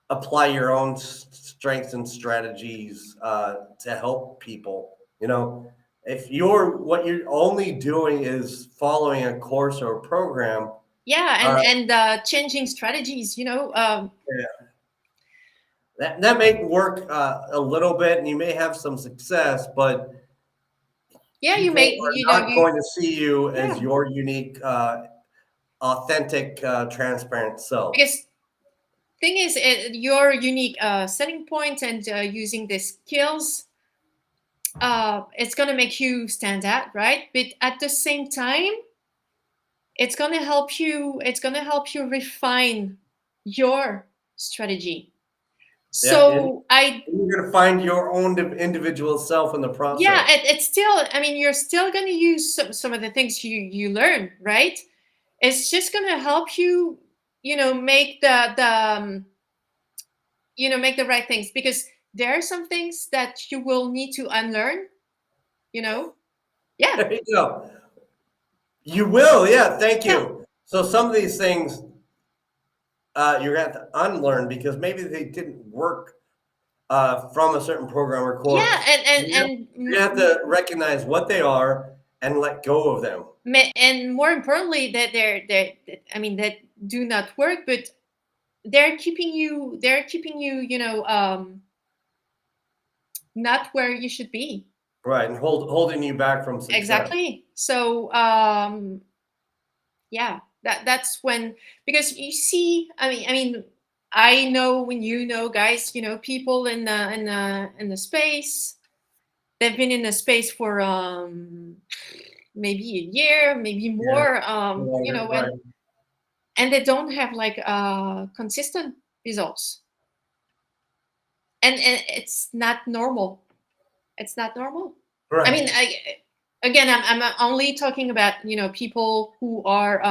apply your own strengths and strategies to help people. If what you're only doing is following a course or a program, and changing strategies, that may work a little bit, and you may have some success, but you people make are not going to see you as Yeah. your unique, authentic, transparent self. because thing is your unique selling point and using the skills, it's going to make you stand out, right? But at the same time, it's going to help you refine your strategy. Yeah, and So I you're going to find your own individual self in the yeah, process. it's still, I mean, you're still going to use some of the things you learn, right? It's just going to help you, make make the right things, because there are some things that you will need to unlearn, yeah. There you go. You will, yeah. Thank Yeah. you. So some of these things you're going to have to unlearn because maybe they didn't work from a certain program or Yeah, course. and You have to recognize what they are and let go of them. and more importantly, that I mean, that do not work, but they're keeping you, not where you should be. Right, and holding you back from success. Exactly. So yeah, that's when, because you see, I mean, I know, when guys, people in the space, they've been in the space for maybe a year, maybe Yeah, more, right. and they don't have like consistent results, and it's not normal. It's not normal. I Right. mean, again, I'm only talking about, people who are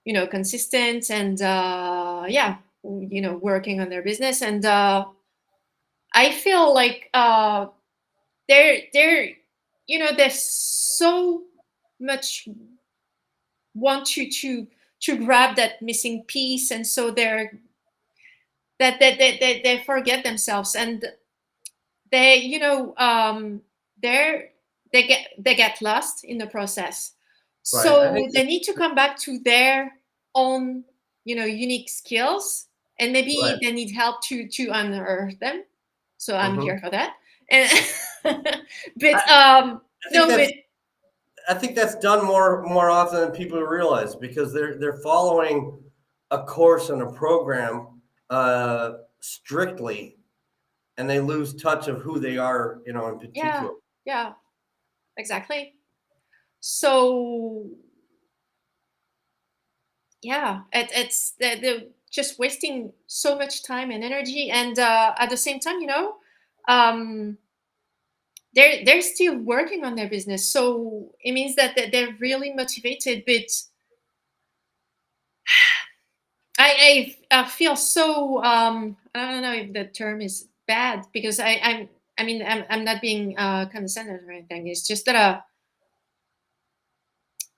consistent and yeah, working on their business, and I feel like they're there's so much want to grab that missing piece, and so they forget themselves, and they they're they get lost in the process. Right. I think So they need to come back to their own unique skills, and right. maybe they need help to unearth them. So I'm Mhm. here for that. And but I think no, but that's done more often than people realize because they're following a course and a program strictly, and they lose touch of who they are, in yeah, particular. yeah, exactly. So yeah, it's they're just wasting so much time and energy, and at the same time, um they're still working on their business, so it means that they're really motivated, but I feel so, I don't know if the term is bad, because I'm not being condescending or anything. It's just that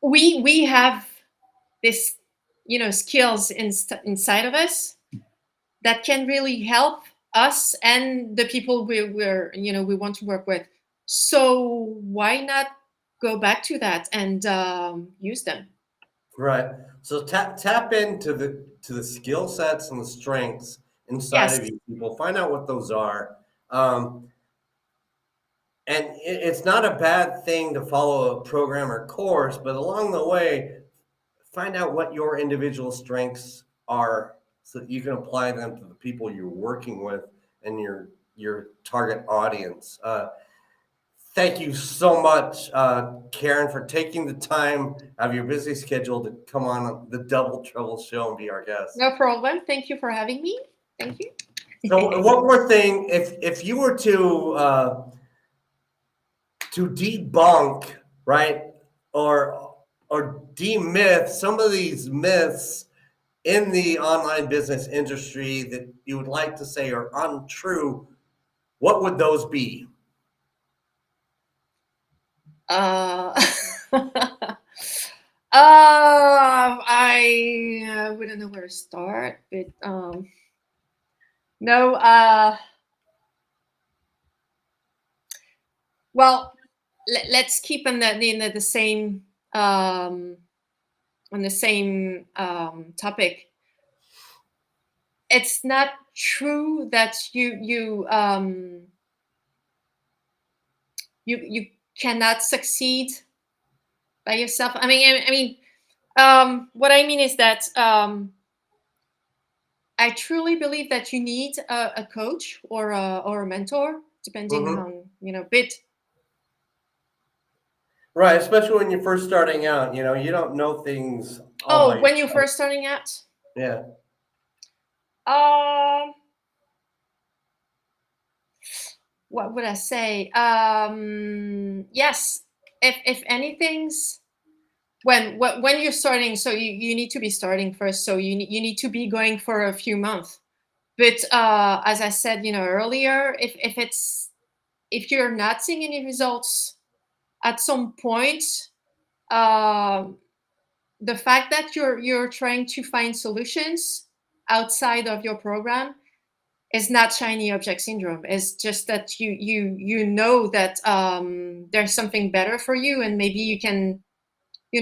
we have this skills inside of us that can really help us and the people we want to work with. So why not go back to that and use them? Right. So tap into the skill sets and the strengths inside Yes, of you, people. Find out what those are. Um, and it's not a bad thing to follow a program or course, but along the way, find out what your individual strengths are so that you can apply them to the people you're working with and your target audience. Thank you so much, Karen, for taking the time out of your busy schedule to come on the Double Trouble Show and be our guest. no problem. Thank you for having me. Thank you. So, one more thing: if you were to debunk, right, or demyth some of these myths in the online business industry that you would like to say are untrue, what would those be? Uh, I wouldn't know where to start, but no. Well, let's keep on the same on the same topic. It's not true that you cannot succeed by yourself. What I mean is that I truly believe that you need a coach or a mentor, depending Mhm. on bit. Right, especially when you're first starting out, you don't know things all by Oh, when you're yourself. first starting out, Yeah. um, what would I say? Yes, if anything's when you're starting, so you need to be starting first. So you need to be going for a few months. But as I said, earlier, if you're not seeing any results at some point, um, the fact that you're trying to find solutions outside of your program is not shiny object syndrome. It's just that you know that there's something better for you, and maybe you can you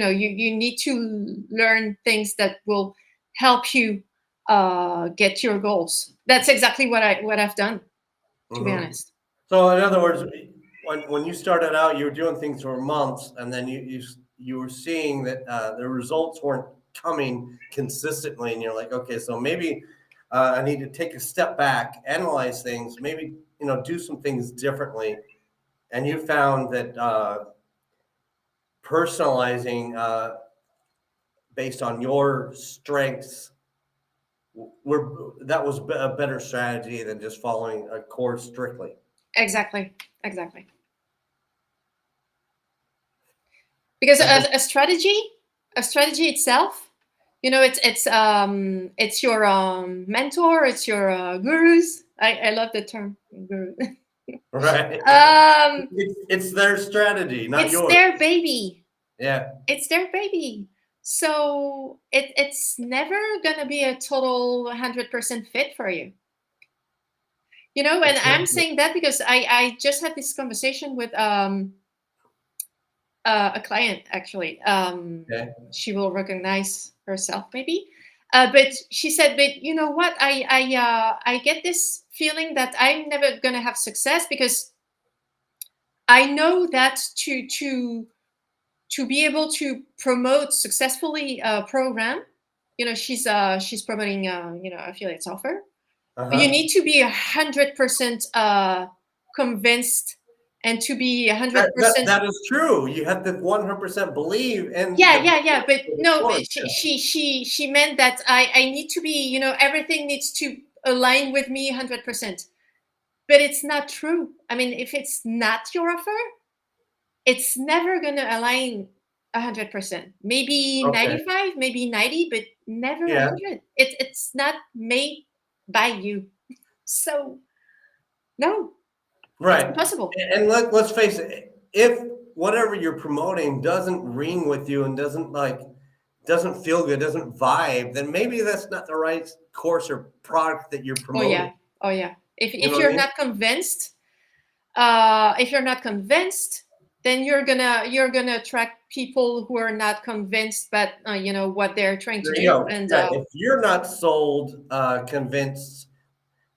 need to learn things that will help you get your goals. That's exactly what I've done, to be Hmm. honest. So, in other words, when you started out, you were doing things for months, and then you were seeing that the results weren't coming consistently, and you're like, okay, so maybe I need to take a step back, analyze things, maybe do some things differently. And you found that personalizing based on your strengths that was a better strategy than just following a course strictly. Exactly. Because That is a strategy itself, it's your mentor, it's your gurus. I love the term guru. right. um It's their strategy, not it's yours. their baby. Yeah. It's their baby. So it's never gonna be a total 100% fit for you. And I'm Exactly. saying that because I just had this conversation with a client, actually. Okay. She will recognize herself, maybe. But she said, "But you know what? I get this feeling that I'm never gonna have success because I know that to be able to promote successfully a program, she's promoting affiliate software. You Uh-huh. need to be 100% convinced, and to be a hundred That percent that is true. You have to 100% believe in Yeah, the yeah. But no, but course. she meant that I need to be, everything needs to align with me 100%. But it's not true. I mean, if it's not your offer, it's never gonna align 100%. Maybe Okay. 95, maybe 90, but never Yeah. 100. It's not made by you. So no, it's Right. impossible. And let's face it, if whatever you're promoting doesn't ring with you and doesn't feel good, doesn't vibe, then maybe that's not the right course or product that you're Oh promoting. yeah, oh yeah. If You know if what I you're mean? not convinced, then you're gonna attract people who are not convinced, but what they're trying to There you do. go. And Yeah, if you're not sold, convinced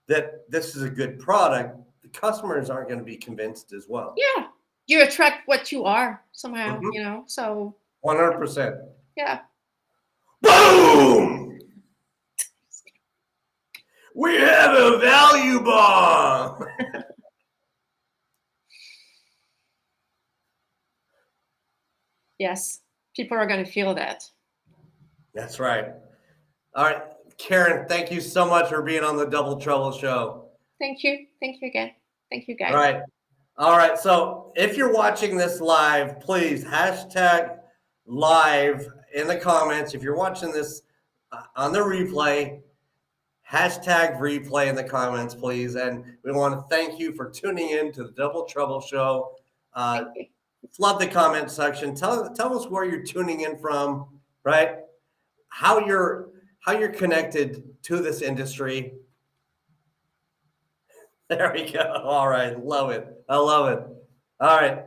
that this is a good product, the customers aren't going to be convinced as well. yeah, you attract what you are somehow. Mhm. So 100%. yeah. Boom! We have a value bomb. Yes, people are gonna feel that. That's right. All right, Karen, thank you so much for being on the Double Trouble Show. Thank you again. Thank you, All guys. right. All right. So if you're watching this live, please hashtag live in the comments. If you're watching this on the replay, hashtag replay in the comments, please. And we want to thank you for tuning in to the Double Trouble Show. Thank you. Love the comment section. Tell us where you're tuning in from, right? How you're connected to this industry. There we go. All right, love it. I love it. All right,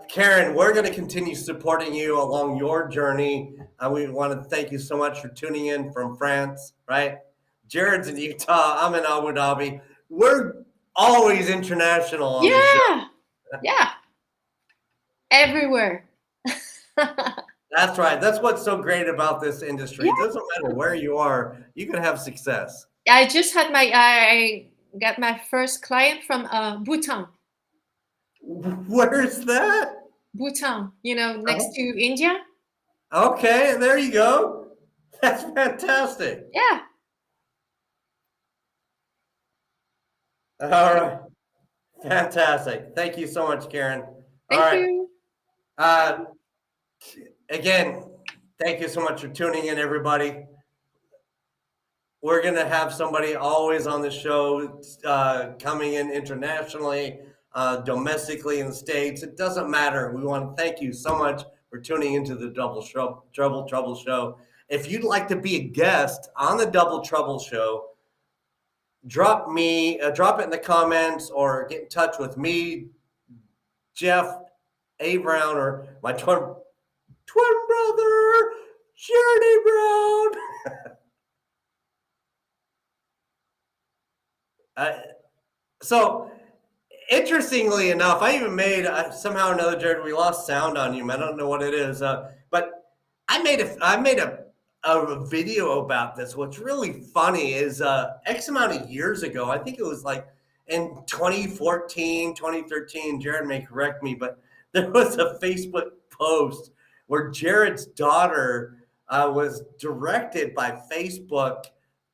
Karen, we're going to continue supporting you along your journey. We want to thank you so much for tuning in from France, right? Jared's in Utah. I'm in Abu Dhabi. We're always international on the show. Yeah, yeah, everywhere. That's right. That's what's so great about this industry. Yeah. It doesn't matter where you are, you can have success. I just had I got my first client from Bhutan. Where's that? Bhutan, next to India. Okay, there you go. That's fantastic. Yeah. All right. Fantastic. Thank you so much, Karen. All Thank right. you. Again, thank you so much for tuning in, everybody. We're going to have somebody always on the show coming in internationally, domestically in the States. It doesn't matter. We want to thank you so much for tuning into the Double Trouble Show. If you'd like to be a guest on the Double Trouble Show, drop it in the comments or get in touch with me, Jeff A. Brown, or my twin brother, Journey Brown. So, interestingly enough, I even made somehow or another, Jared. We lost sound on you, man. I don't know what it is, but I made a video about this. What's really funny is X amount of years ago, I think it was like in 2014, 2013. Jared may correct me, but there was a Facebook post where Jared's daughter was directed by Facebook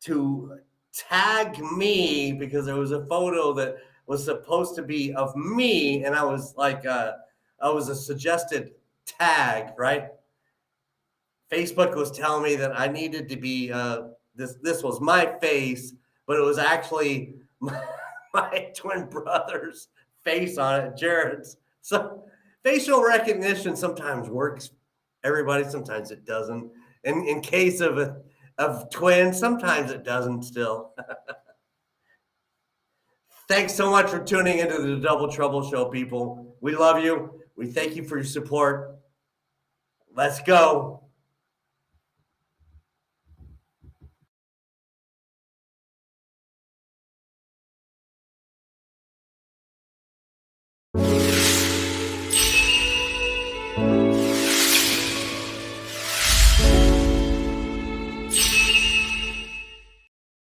to tag me because there was a photo that was supposed to be of me, and I was like, I was a suggested tag, right? Facebook was telling me that I needed to be this was my face, but it was actually my twin brother's face on it, Jared's. So facial recognition sometimes works, everybody. Sometimes it doesn't. In case of twins, sometimes it doesn't still. Thanks so much for tuning into the Double Trouble Show, people. We love you. We thank you for your support. Let's go.